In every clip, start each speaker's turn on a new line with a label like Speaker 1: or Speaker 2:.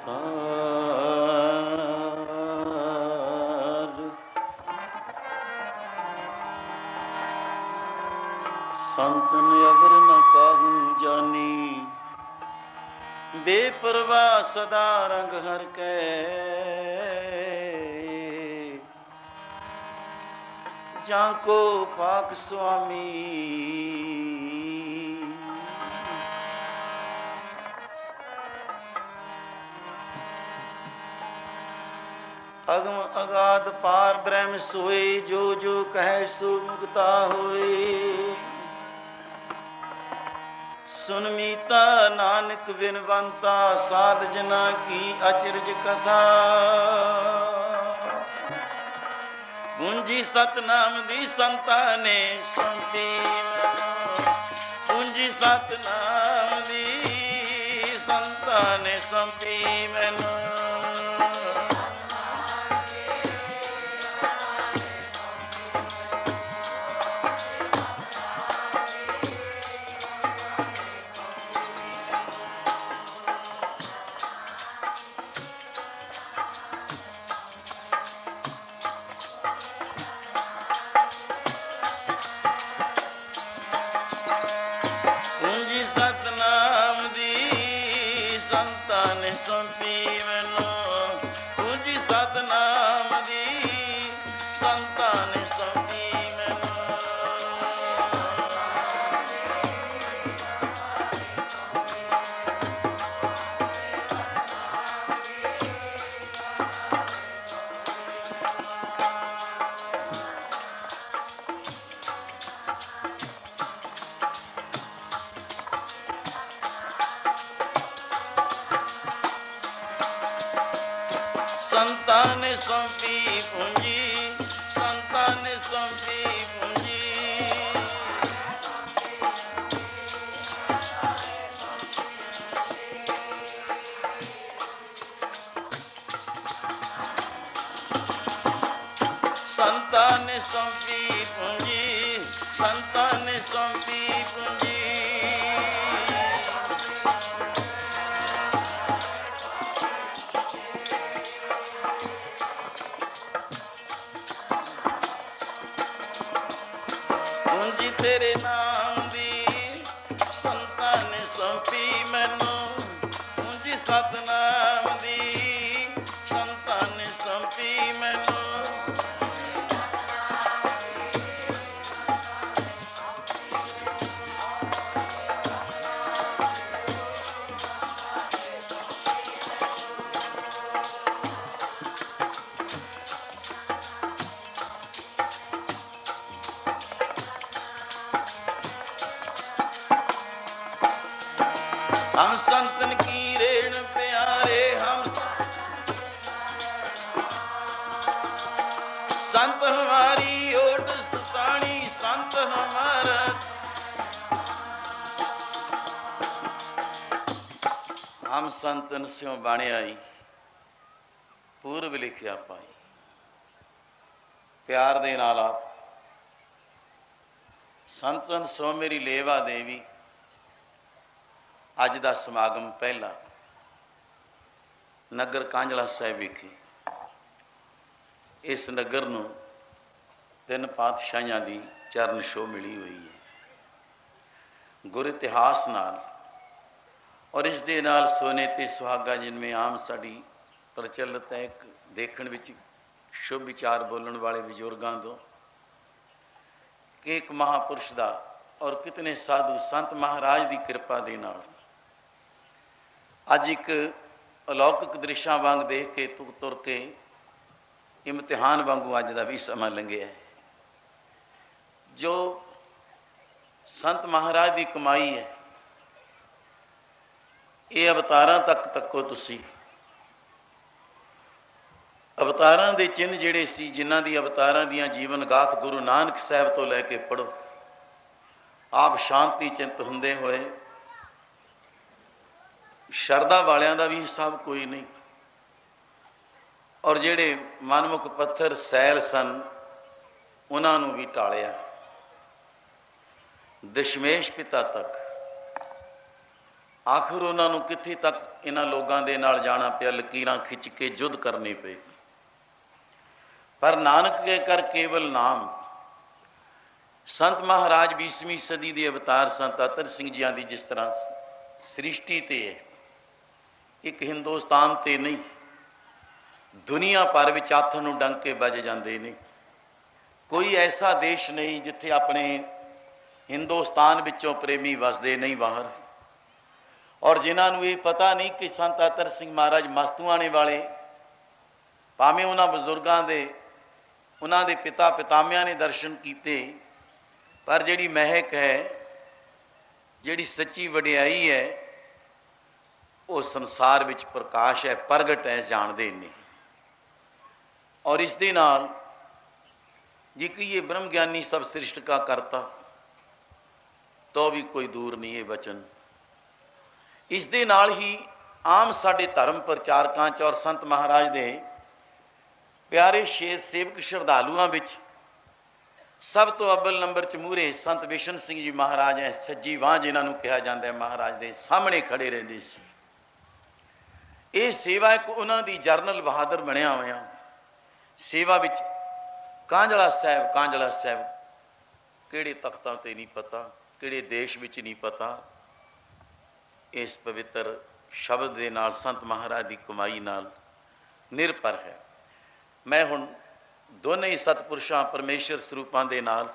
Speaker 1: ਅਵਤਾਰ। ਸੰਤਨ ਅਵਰ ਨ ਕਾਹੂ ਜਾਨੀ, ਬੇਪਰਵਾਹ ਸਦਾ ਰੰਗ ਹਰ ਕੈ। ਜਾਂ ਕੋ ਪਾਕ ਸੁਆਮੀ, ਅਗਮ ਅਗਾਧ ਪਾਰ ਬ੍ਰਹਮ ਸੋਏ। ਜੋ ਜੋ ਕਹੈ ਸੋ ਮੁਕਤਾ ਹੋਏ। ਸੁਨ ਮੀਤਾ ਨਾਨਕ ਬਿਨਵੰਤਾ, ਸਾਧ ਜਨਾ ਕੀ ਅਚਰਜ ਕਥਾ। ਪੂੰਜੀ ਸਤਨਾਮ ਦੀ ਸੰਤਾਂ ਨੇ ਸੁਣਤੀ ਮੈਨੂੰ, ਪੂੰਜੀ ਸਤਨਾਮ ਦੀ ਸੰਤਾਂ ਨੇ ਸੁਣਤੀ ਮੈਨੂੰ। ਸਤਨਾਮ ਦੀ ਸੰਤਾਂ ਨੇ ਸੁਣਤੀ ਮੈਨੂੰ, ਪੂੰਜੀ ਸਤਨਾਮ ਦੀ ਸੰਤਾਂ ਨੇ ਸੁਣਤੀ ਮੈਨੂੰ। ਸੰਤਾਂ ਨੇ ਸੌਂਪੀ ਪੂੰਜੀ, ਸੰਤਾਂ ਨੇ ਸੌਂਪੀ ਪੂੰਜੀ। ਸੰਤਾਂ ਨੇ ਸੌਂਪੀ ਪੂੰਜੀ, ਸੰਤਾਂ ਨੇ ਸੌਂਪੀ ਪੂੰਜੀ। ਪੂੰਜੀ ਤੇਰੇ ਨਾਮ ਦੀ ਸੰਤਾਂ ਨੇ ਸੌਂਪੀ ਮੈਨੂੰ, ਪੂੰਜੀ ਸਤਨਾਮ ਦੀ ਸੰਤਾਂ ਨੇ ਸੌਂਪੀ ਮੈਨੂੰ। हम संतन की रेण प्यारे, हम संत हमारी ओट सुतानी, संत हमारा। हम संतन स्यों बाणे आई, पूर्व लिखिया पाई। प्यार दे नाल आप संतन सो मेरी लेवा देवी। ਅੱਜ ਦਾ ਸਮਾਗਮ ਪਹਿਲਾ ਨਗਰ ਕਾਂਝਲਾ ਸਾਹਿਬ ਵਿਖੇ। ਇਸ ਨਗਰ ਨੂੰ ਤਿੰਨ ਪਾਤਸ਼ਾਹੀਆਂ ਦੀ ਚਰਨ ਛੋਹ ਮਿਲੀ ਹੋਈ ਹੈ, ਗੁਰ ਇਤਿਹਾਸ ਨਾਲ ਔਰ ਇਸ ਦੇ ਨਾਲ ਸੋਨੇ ਤੇ ਸੁਹਾਗਾ, ਜਿਨਵੇਂ ਆਮ ਸਾਡੀ ਪ੍ਰਚਲਿਤ ਹੈ। ਇੱਕ ਦੇਖਣ ਵਿੱਚ ਸ਼ੁਭ ਵਿਚਾਰ ਬੋਲਣ ਵਾਲੇ ਬਜ਼ੁਰਗਾਂ ਤੋਂ ਕਿ ਇੱਕ ਮਹਾਂਪੁਰਸ਼ ਦਾ ਔਰ ਕਿਤਨੇ ਸਾਧੂ ਸੰਤ ਮਹਾਰਾਜ ਦੀ ਕਿਰਪਾ ਦੇ ਨਾਲ ਅੱਜ ਇੱਕ ਅਲੌਕਿਕ ਦ੍ਰਿਸ਼ਾਂ ਵਾਂਗ ਦੇਖ ਕੇ ਤੁਰ ਕੇ ਇਮਤਿਹਾਨ ਵਾਂਗੂ ਅੱਜ ਦਾ ਵੀ ਸਮਾਂ ਲੰਘਿਆ ਹੈ। ਜੋ ਸੰਤ ਮਹਾਰਾਜ ਦੀ ਕਮਾਈ ਹੈ, ਇਹ ਅਵਤਾਰਾਂ ਤੱਕ ਤੱਕੋ ਤੁਸੀਂ। ਅਵਤਾਰਾਂ ਦੇ ਚਿੰਨ੍ਹ ਜਿਹੜੇ ਸੀ, ਜਿਨ੍ਹਾਂ ਦੀ ਅਵਤਾਰਾਂ ਦੀਆਂ ਜੀਵਨ ਗਾਥ ਗੁਰੂ ਨਾਨਕ ਸਾਹਿਬ ਤੋਂ ਲੈ ਕੇ ਪੜ੍ਹੋ, ਆਪ ਸ਼ਾਂਤੀ ਚਿੰਤ ਹੁੰਦੇ ਹੋਏ ਸ਼ਰਧਾ ਵਾਲਿਆਂ ਦਾ ਵੀ ਹਿਸਾਬ ਕੋਈ ਨਹੀਂ, ਔਰ ਜਿਹੜੇ ਮਨਮੁਖ ਪੱਥਰ ਸੈਲ ਸਨ ਉਹਨਾਂ ਨੂੰ ਵੀ ਟਾਲਿਆ। ਦਸ਼ਮੇਸ਼ ਪਿਤਾ ਤੱਕ आखिर उन्होंने कित्थे तक इन्हां लोगों के नाल जाना पिया, लकीरां खिंच के युद्ध करने पे। पर नानक के कर केवल नाम। संत महाराज 20वीं सदी के अवतार संत अतर सिंह जियां की जिस तरह सृष्टि ते है, एक हिंदुस्तान ते नहीं, दुनिया भर में आथन नूं डंके बज जाते हैं। कोई ऐसा देश नहीं जिथे अपने हिंदुस्तान विचों प्रेमी वसदे नहीं बाहर। और जिन्होंने ये पता नहीं कि संत अतर सिंह महाराज मस्तूआणे वाले, भावें उन्होंने बजुर्गों के उन्होंने पिता पितामिया ने दर्शन किए, पर जिहड़ी महक है, जिहड़ी सच्ची वडियाई है, वो संसार विच प्रकाश है, प्रगट है, जानते नहीं। और इस दे नाल जी कि ये ब्रह्म ज्ञानी सब सृष्टि का करता, तो भी कोई दूर नहीं है वचन। इस दे नाल ही आम साडे धर्म प्रचारकों च और संत महाराज दे प्यारे शेर सेवक श्रद्धालुओं विच सब तो अव्वल नंबर च मूहरे संत बिशन सिंह जी महाराज है, सज्जी बांह जिन्होंने कहा जाता है, महाराज के सामने खड़े रहते सी। ये सेवा एक उन्होंने जरनल बहादुर बनया हुआ सेवा विच कांजला साहब किहड़े तख्तां ते नहीं पता, किहड़े देश विच नहीं पता। इस पवित्र शब्द के नाल संत महाराज की कमाई नाल निर्भर है। मैं हुण दोनों ही सतपुरुषों परमेश्वर स्वरूपों के नाल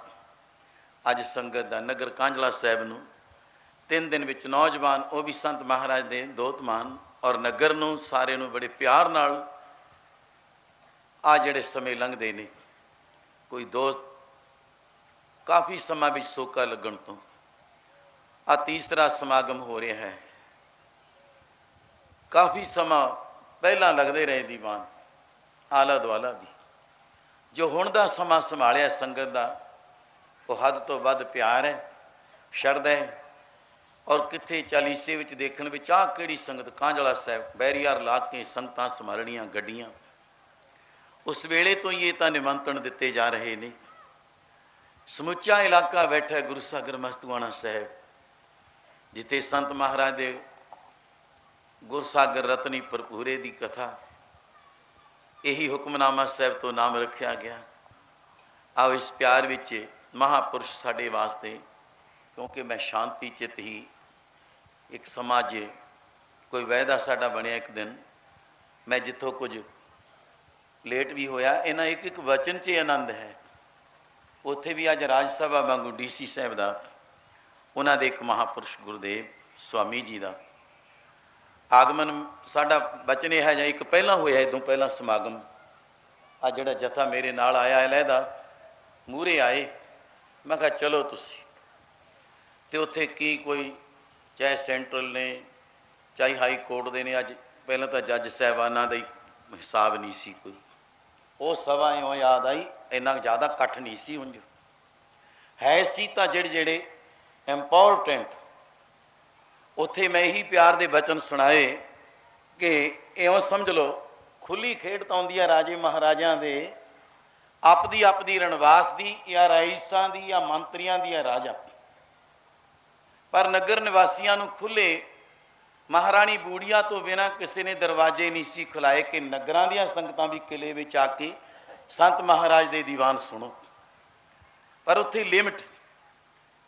Speaker 1: अज संगत का नगर कांजला साहब नूं 3 दिन विच नौजवान वो भी संत महाराज के दोतमान और नगर नूं सारे नूं बड़े प्यार नाल आ जिहड़े समय लंघदे ने, कोई दोस्त काफ़ी समा भी सोका लगन तो आ तीसरा समागम हो रहा है। काफ़ी समा पहला लगते रहे दीवान आला दुआला भी, जो हुण दा समा संभालिया संगत का वो हद तो वध प्यार है, शरदा है। और कित्थे चालीसे विच देखण विच आ किहड़ी संगत कांजला साहब बैरीयार ला के संगतां संभालणियां गड्डियां, उस वेले तो ये तो निमंत्रण दिते जा रहे ने। समुचा इलाका बैठा है गुरु सागर मस्तूआणा साहब, जिथे संत महाराज दे गुरसागर रतनी भरपूरे की कथा, यही हुक्मनामा साहब तो नाम रखा गया। आओ इस प्यार विच महापुरुष साडे वास्ते, क्योंकि मैं शांति चित ही एक समाज कोई वायदा साडा बनिया। एक दिन मैं जिथों कुछ लेट भी होया, इन्हां एक एक वचन च आनंद है। उत्थे भी अज राज सभा वांगू DC साहब का उन्हां दे एक महापुरुष गुरुदेव स्वामी जी का आगमन साडा बचन यह है। एक पहला होया, इदों पहला समागम आ जिहड़ा जथा मेरे नाल आया अलहदा मूहरे आए, मैं कहा चलो तुसी ते उत्थे की कोई चाहे सेंट्रल ने चाहे हाई कोर्ट दे ने, अज पहला तो जज साहबाना का ही हिसाब नहीं सी कोई। वो सभा इउं याद आई, इन्ना ज़्यादा कट्ठ नहीं सी उंज है सी तां जिहड़े जिहड़े इंपोर्टेंट उत्थे मैं यही प्यार दे वचन सुनाए कि इउं समझ लो खुली खेड तां आउंदी है राजे महाराजा दे आपदी रणवास दी या राइसां दी या मंत्रियां दी या राजा, पर नगर निवासियों नूं खुले महाराणी बूढ़िया तो बिना किसी ने दरवाजे नहीं सी खुलाए कि नगरां दीयां संगतां भी किले विच आके संत महाराज दे दीवान सुनो। पर उत्थे लिमिट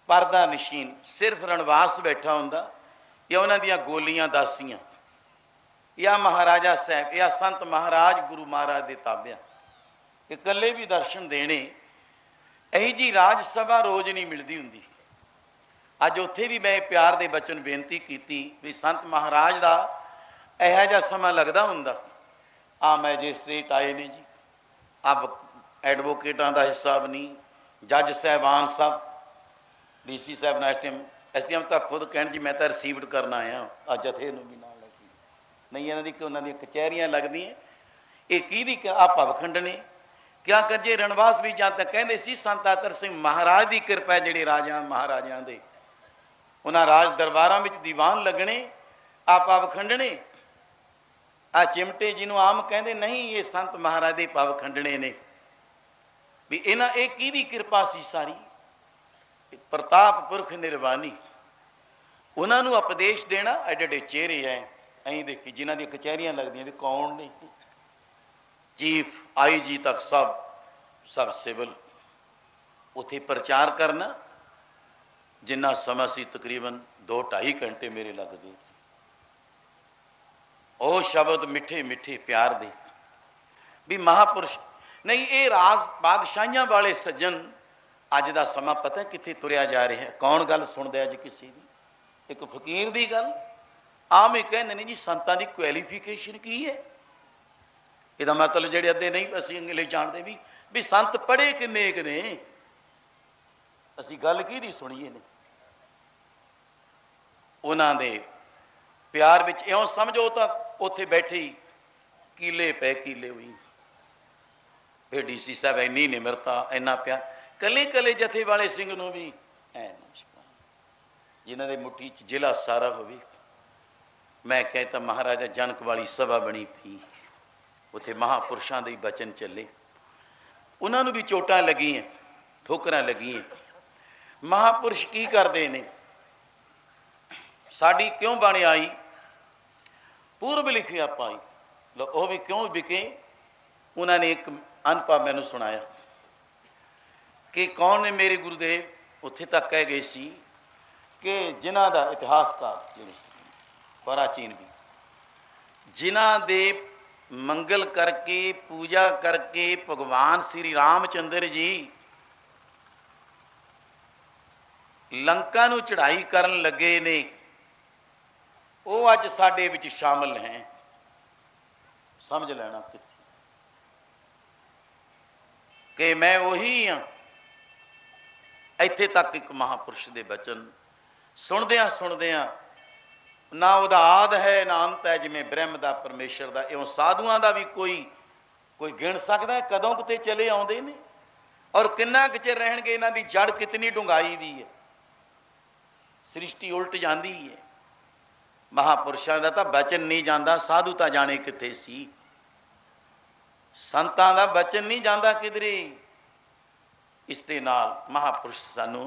Speaker 1: परदा नशीन सिर्फ रणवास बैठा हुंदा, या उन्हां दीयां गोलियां दासियां या महाराजा साहब या संत महाराज गुरु महाराज दे ताबिया इकल्ले भी दर्शन देने। यही जी राज सभा रोज नहीं मिलती हुंदी। अज उत्थे भी मैं प्यार दे बचन बेनती की भी संत महाराज का यह जा समा लगता हुंदा। आ मैजिस्ट्रेट आए ने जी, अब एडवोकेटां का हिसाब नहीं, जज साहबान साहब DC साहब ने SDM तो खुद कहन जी मैं तो रिसीवड करना आया आ जथे नूं भी नाल लैके नहीं, इन्हां दी उन्हां दी कचहरियां लगदियां। ये की आ भवखंड ने क्या कजे रणवास भी जां तां कहंदे सी संत अतर सिंह महाराज की कृपा जिहड़े राजा महाराजा दे उन्हां राज दरबारां विच दीवान लगने, आप पावखंडने। आ चिमटे जिन्हों आम कहते नहीं, ये संत महाराज दे पावखंडने ने भी इन्हां एक की कृपा सी सारी प्रताप पुरख निर्वाणी। उन्होंने उपदेश देना। एडे एडे चेहरे हैं अं देखी जिन्हों दी कचहरियां लगदियां भी कौन ने, चीफ IG तक सब सिविल, उत्थे प्रचार करना जिन्ना समा सी तकरीबन 2-2.5 घंटे मेरे लगते। ओ शब्द मिठे मिठे प्यार दे भी महापुरुष नहीं। ये राज बादशाहियां वाले सज्जन अज का समा पता कित्थे तुरया जा रहा है। कौन गल सुनता अज किसी की? एक फकीर की गल आम ही कहते हैं जी संतां की क्वालिफिकेशन की है। यदा मतलब जेडे अद्धे नहीं असीं इंग्लिश जानते भी संत पढ़े किन्ने कि ने, असीं गल की नहीं सुनीए ने। उन्हां दे प्यार विच इउं समझो तो उत्थे बैठे ही कीले पे कीले हुई फिर DC साहब इन्नी निमरता इन्ना प्यार कले कले जथे वाले सिंह नूं भी नमस्कार जिन्हां दे मुट्ठी च जिला सारा होवे। मैं कहता महाराजा जनक वाली सभा बनी पई, उत्थे महापुरुषां दे बचन चले, उन्हां नूं भी चोटां लगियां ठोकरां लगियां। महापुरुष की करते ने? साड़ी क्यों बाणी आई पूर्व लिखिया पाई, लो वह भी क्यों बिके। उन्होंने एक अनपढ़ मैनू सुनाया कि कौन ने मेरे गुरुदेव उत्थे तक कह गए सी कि जिन्हां दा इतिहासकार प्राचीन भी जिन्हां दे मंगल करके पूजा करके भगवान श्री रामचंद्र जी लंका नूं चढ़ाई करन लगे ने, वो अज साडे विच शामिल हैं। समझ लेना कि मैं वही हाँ। इत्थे तक एक महापुरुष के बचन सुनदियां सुनदियां ना उहदा आद है ना अंत है, जिमें ब्रह्म का परमेश्वर का इउं साधुआं का भी कोई गिण सकता है कदों किते चले आउंदे ने और किन्ना कुछ रहणगे। इन्हां दी जड़ कितनी डूंघाई दी है, सृष्टि उल्ट जाती है। महापुरुषों का तो बचन नहीं जाता, साधु तो जाने किते सी, संतां दा बचन नहीं जाता किधरे। इस दे नाल महापुरुष सानू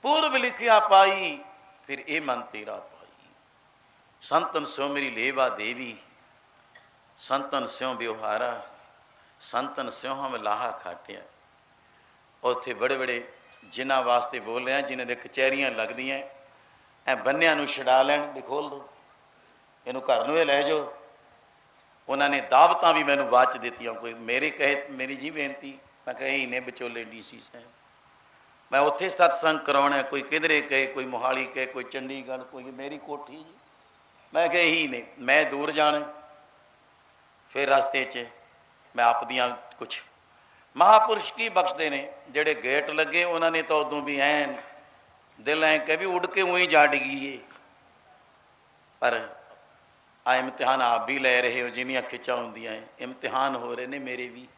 Speaker 1: पूर्व लिखिया पाई फिर ये मन तेरा पाई। संतन स्यों मेरी लेवा देवी, संतन स्यों व्यवहारा, संतन स्यों हम लाहा खाटिया। उत्थे बड़े बड़े जिन्हां वास्ते बोल रहे हैं, जिन्हां दे कचहरियां लगदियां ऐ बन्निया नूं छड़ा लैण भी खोल दो, इनू घर नूं लै जाओ। उन्होंने दावतां भी मैनू बाद च दित्तियां। कोई मेरे कहे मेरी जी बेनती, मैं कहे ही ने विचोले DC साहब मैं उत्थे सत्संग कराउणा, कोई किधरे कहे, कोई मोहाली कहे, कोई चंडीगढ़, कोई मेरी कोठी जी। मैं कहे ही ने मैं दूर जाना। फिर रस्ते च मैं आप दियां कुछ महापुरुष की बख्शते ने जेड़े गेट लगे, उन्होंने तो उदों भी ऐन दिल ऐ कह भी उड़ के उई जा डिगी। पर आ इम्तिहान आप भी ले रहे हो, जिन्नियां खिचा होंदियां इम्तिहान हो रहे ने मेरे भी।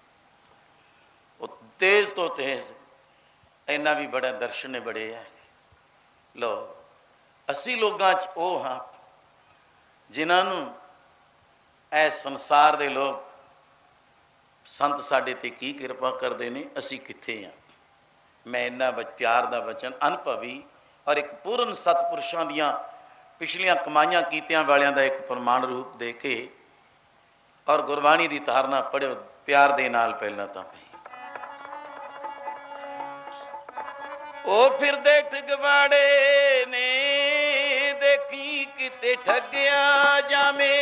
Speaker 1: वो तेज तो तेज इन्ना भी बड़ा दर्शन बड़े है। लो असी लोगों च वो हाँ जिन्होंने ऐ संसार के लोग संत साडे ते की कृपा करते हैं, असी कित्थे हाँ। मैं इन्ना प्यार का वचन अनुभवी और एक पूर्ण सतपुरुषों दियां पिछलियां कमाइयां कीतियां वालियां दा एक प्रमाण रूप दे के और गुरबाणी की धारना पढ़ो प्यार दे नाल। पहला तो ओ फिर दे ठगवाड़े ने देखी किते ठगया जामे,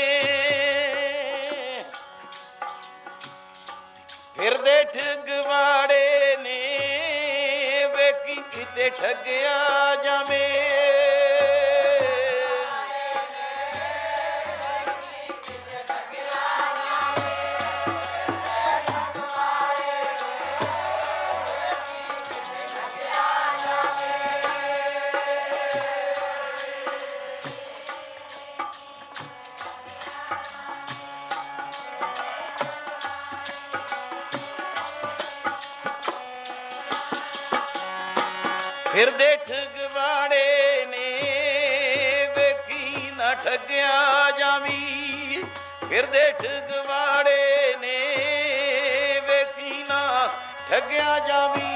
Speaker 1: फिर दे ठगवाड़े ने वेखी किते ठगया जामे। फिर दे ठगवाड़े ने वेखी ना ठगया जावी, फिर दे ठगवाड़े ने वेखी ना ठगया जावी।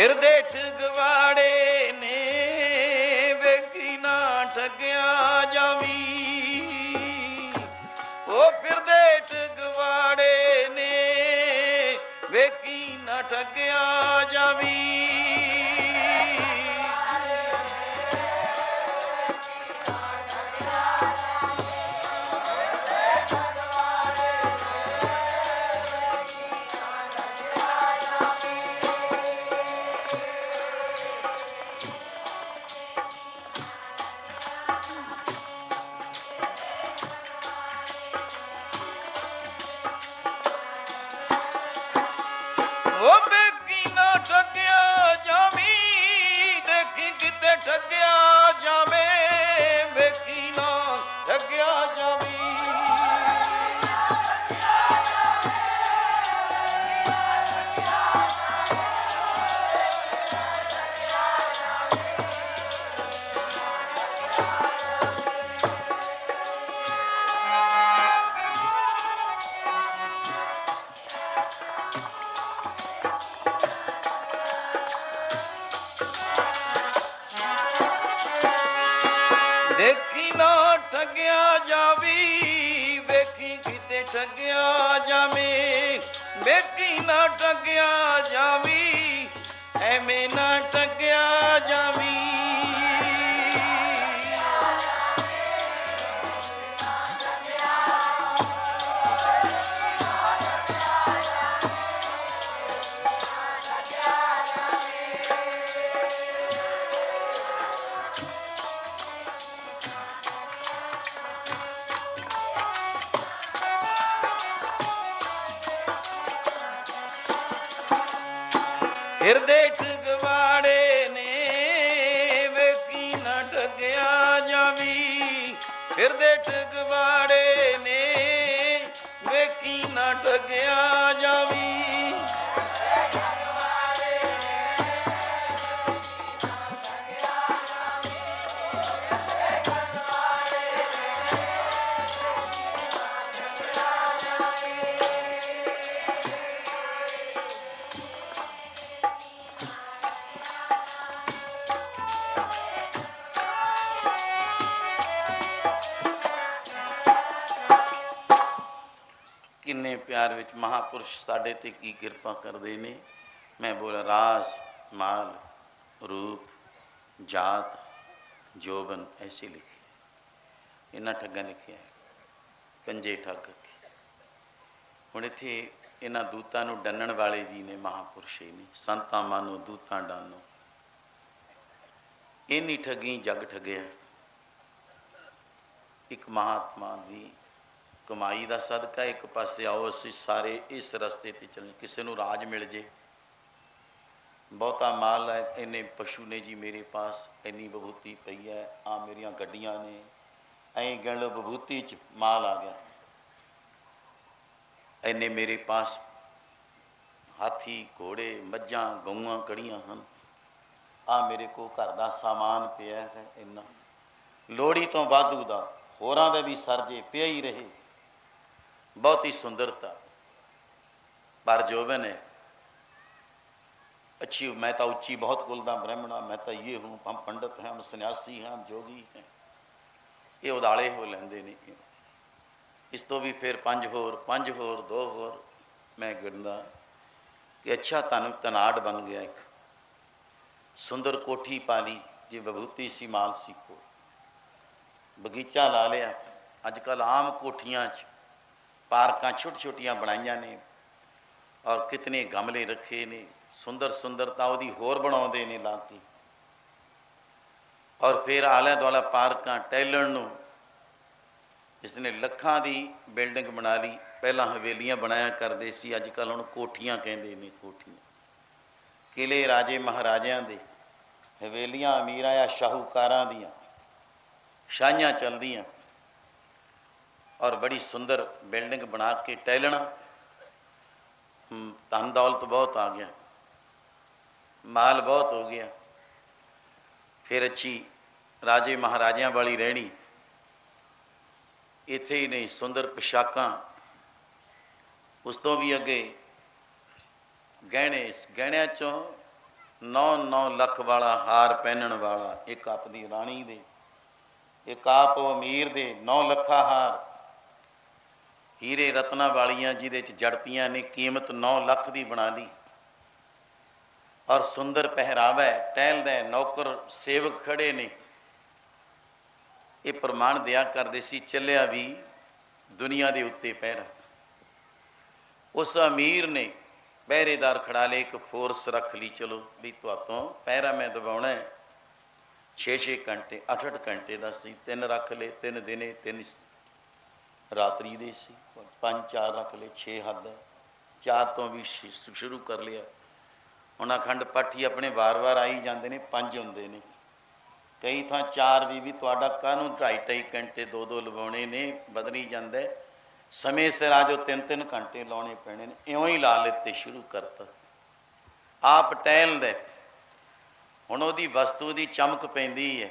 Speaker 1: ਫਿਰਦੇ ਠਗਵਾੜੇ ਨੇ ਵੇਖੀ ਨਾ ਠੱਗਿਆ ਜਾਵੀ। ਉਹ ਫਿਰਦੇ ਠਗਵਾੜੇ ਨੇ ਵੇਖੀ ਨਾ ਠੱਗਿਆ ਜਾਵੀ। ਉਹ ਵੇਖੀ ਨਾ ਠੱਗਿਆ ਜਾਵੀ, ਦੇਖੀ ਕਿਤੇ ਠੱਗਿਆ ਜਾਵੇ, ਵੇਖੀ ਨਾ ਠੱਗਿਆ ਜਾਵੀ। ਦੇਖੀ ਨਾ ਠੱਗਿਆ ਜਾਵੀ, ਵੇਖੀ ਕਿਤੇ ਠੱਗਿਆ ਜਾਵੇ, ਵੇਖੀ ਨਾ ਠੱਗਿਆ ਜਾਵੀ, ਐਵੇਂ ਨਾ ਠੱਗਿਆ ਜਾਵੀ। ਫਿਰਦੇ ਠਗਵਾੜੇ ਨੇ ਵੇਖੀ ਨਾ ਠੱਗਿਆ ਜਾਵੀ, ਫਿਰਦੇ ਠਗਵਾੜੇ ਨੇ ਵੇਖੀ ਨਾ ਠੱਗਿਆ ਜਾਵੀ। ਕਿੰਨੇ ਪਿਆਰ ਵਿੱਚ ਮਹਾਂਪੁਰਸ਼ ਸਾਡੇ ਤੇ ਕੀ ਕਿਰਪਾ ਕਰਦੇ ਨੇ। ਮੈਂ ਬੋਲਾਂ ਰਾਜ ਮਾਲ ਰੂਪ ਜਾਤ ਜੋਬਨ ਐਸੇ ਲਿਖੇ, ਇਹਨਾਂ ਠੱਗਾਂ ਲਿਖਿਆ ਪੰਜੇ ਠੱਗ। ਹੁਣ ਇੱਥੇ ਇਹਨਾਂ ਦੂਤਾਂ ਨੂੰ ਡੰਨਣ ਵਾਲੇ ਜੀ ਨੇ ਮਹਾਂਪੁਰਸ਼ ਨੇ, ਸੰਤਾਂ ਮਾਨੋ ਦੂਤਾਂ ਡਾਨੋ। ਇੰਨੀ ਠੱਗੀ ਜੱਗ ਠੱਗਿਆ। ਇੱਕ ਮਹਾਤਮਾ ਦੀ ਕਮਾਈ ਦਾ ਸਦਕਾ ਇੱਕ ਪਾਸੇ ਆਓ ਅਸੀਂ ਸਾਰੇ ਇਸ ਰਸਤੇ ਤੇ ਚੱਲੇ। ਕਿਸੇ ਨੂੰ ਰਾਜ ਮਿਲ ਜੇ, ਬਹੁਤਾ ਮਾਲ ਹੈ, ਇੰਨੇ ਪਸ਼ੂ ਨੇ ਜੀ ਮੇਰੇ ਪਾਸ, ਇੰਨੀ ਵਿਭੂਤੀ ਪਈ ਹੈ, ਆ ਮੇਰੀਆਂ ਗੱਡੀਆਂ ਨੇ, ਐਂ ਗਿਣ ਲਓ ਵਿਭੂਤੀ 'ਚ ਮਾਲ ਆ ਗਿਆ, ਇੰਨੇ ਮੇਰੇ ਪਾਸ ਹਾਥੀ ਘੋੜੇ ਮੱਝਾਂ ਗਊਆਂ ਕੜੀਆਂ ਹਨ, ਆ ਮੇਰੇ ਕੋਲ ਘਰ ਦਾ ਸਾਮਾਨ ਪਿਆ ਹੈ, ਇੰਨਾ ਲੋੜੀ ਤੋਂ ਵਾਧੂ ਦਾ, ਹੋਰਾਂ ਦਾ ਵੀ ਸਰਜੇ ਪਿਆ ਹੀ ਰਹੇ। ਬਹੁਤੀ ਸੁੰਦਰਤਾ ਪਰ ਜੋਬਨ है अच्छी। मैं तो उच्ची बहुत बोलता ब्राह्मणा, मैं तो ये हूँ, हम पंडित हैं, हम सन्यासी हैं, हम जोगी हैं। ये उदाले हो लेंदे नहीं। इस तो भी फिर पंज होर दो होर मैं गिनदा कि अच्छा तन तनाड़ बन गया। एक सुंदर कोठी पा ली जी, विभूति सी माल सी को, बगीचा ला लिया। अजकल आम कोठियां च पार्कां छोटी छोटियां बनाइया ने और कितने गमले रखे ने, सुंदर सुंदरता ਉਹਦੀ ਹੋਰ ਬਣਾਉਂਦੇ ਨੇ ਲਾ ਕੇ। और फिर आले दुआला पार्कां टहलण ਨੂੰ इसने ਲੱਖਾਂ ਦੀ बिल्डिंग बना ली। ਪਹਿਲਾਂ हवेलियां बनाया करते सी, अजकल ਹੁਣ कोठियां ਕਹਿੰਦੇ ਨੇ। कोठियां किले राजे महाराजिਆਂ ਦੇ, हवेलियां अमीरां या शाहूकारां ਦੀਆਂ शाहियां चलदियां और बड़ी सुंदर बिल्डिंग बना के टहलना। धन दौलत बहुत आ गया, माल बहुत हो गया, फिर अच्छी राजे महाराजियां वाली रहनी। इत्थे ही नहीं, सुंदर पोशाकां, उस तो भी अगे गहने, गहणियां चों 9 ਲੱਖ ਵਾਲਾ ਹਾਰ ਪਹਿਨਣ ਵਾਲਾ, ਇੱਕ ਆਪਣੀ ਰਾਣੀ ਦੇ, ਇੱਕ ਆਪ ਅਮੀਰ ਦੇ 9 ਲੱਖਾ ਹਾਰ, ਹੀਰੇ ਰਤਨਾਂ ਵਾਲੀਆਂ ਜਿਹਦੇ 'ਚ ਜੜਤੀਆਂ ਨੇ, ਕੀਮਤ 9 ਲੱਖ ਦੀ ਬਣਾ ਲਈ। ਔਰ ਸੁੰਦਰ ਪਹਿਰਾਵਾ ਹੈ, ਟਹਿਲਦਾ, ਨੌਕਰ ਸੇਵਕ ਖੜੇ ਨੇ। ਇਹ ਪ੍ਰਮਾਣ ਦਿਆ ਕਰਦੇ ਸੀ ਚੱਲਿਆ ਵੀ ਦੁਨੀਆ ਦੇ ਉੱਤੇ ਪਹਿਰਾ। ਉਸ ਅਮੀਰ ਨੇ ਪਹਿਰੇਦਾਰ ਖੜਾ ਲਏ, ਇੱਕ ਫੋਰਸ ਰੱਖ ਲਈ, ਚਲੋ ਵੀ ਤੁਹਾਤੋਂ ਪਹਿਰਾ ਮੈਂ ਦਬਾਉਣਾ 6-6 ਘੰਟੇ 8-8 ਘੰਟੇ ਦਾ ਸੀ। 3 ਰੱਖ ਲਏ, 3 ਦਿਨੇ 3 ਰਾਤਰੀ ਦੇ ਸੀ, 5-4 ਰੱਖ ਲਏ, 6 ਹੱਦ ਹੈ, 4 ਤੋਂ ਵੀ ਸ਼ੁਰੂ ਕਰ ਲਿਆ। ਹੁਣ ਅਖੰਡ ਪਾਠੀ ਆਪਣੇ ਵਾਰ-ਵਾਰ ਆਈ ਜਾਂਦੇ ਨੇ, 5 ਹੁੰਦੇ ਨੇ, ਕਈ ਥਾਂ 4 ਵੀ ਤੁਹਾਡਾ ਕਾਹਨੂੰ 2.5-2.5 ਘੰਟੇ 2-2 ਲਵਾਉਣੇ ਨੇ, ਬਦਲੀ ਜਾਂਦਾ। ਸਮੇਂ ਸਿਰ ਆ ਜੋ 3-3 ਘੰਟੇ ਲਾਉਣੇ ਪੈਣੇ ਨੇ, ਇਉਂ ਹੀ ਲਾ ਲਿੱਤੇ, ਸ਼ੁਰੂ ਕਰਤਾ। ਆਪ ਟਹਿਲਦਾ, ਹੁਣ ਉਹਦੀ ਵਸਤੂ ਦੀ ਚਮਕ ਪੈਂਦੀ ਹੈ,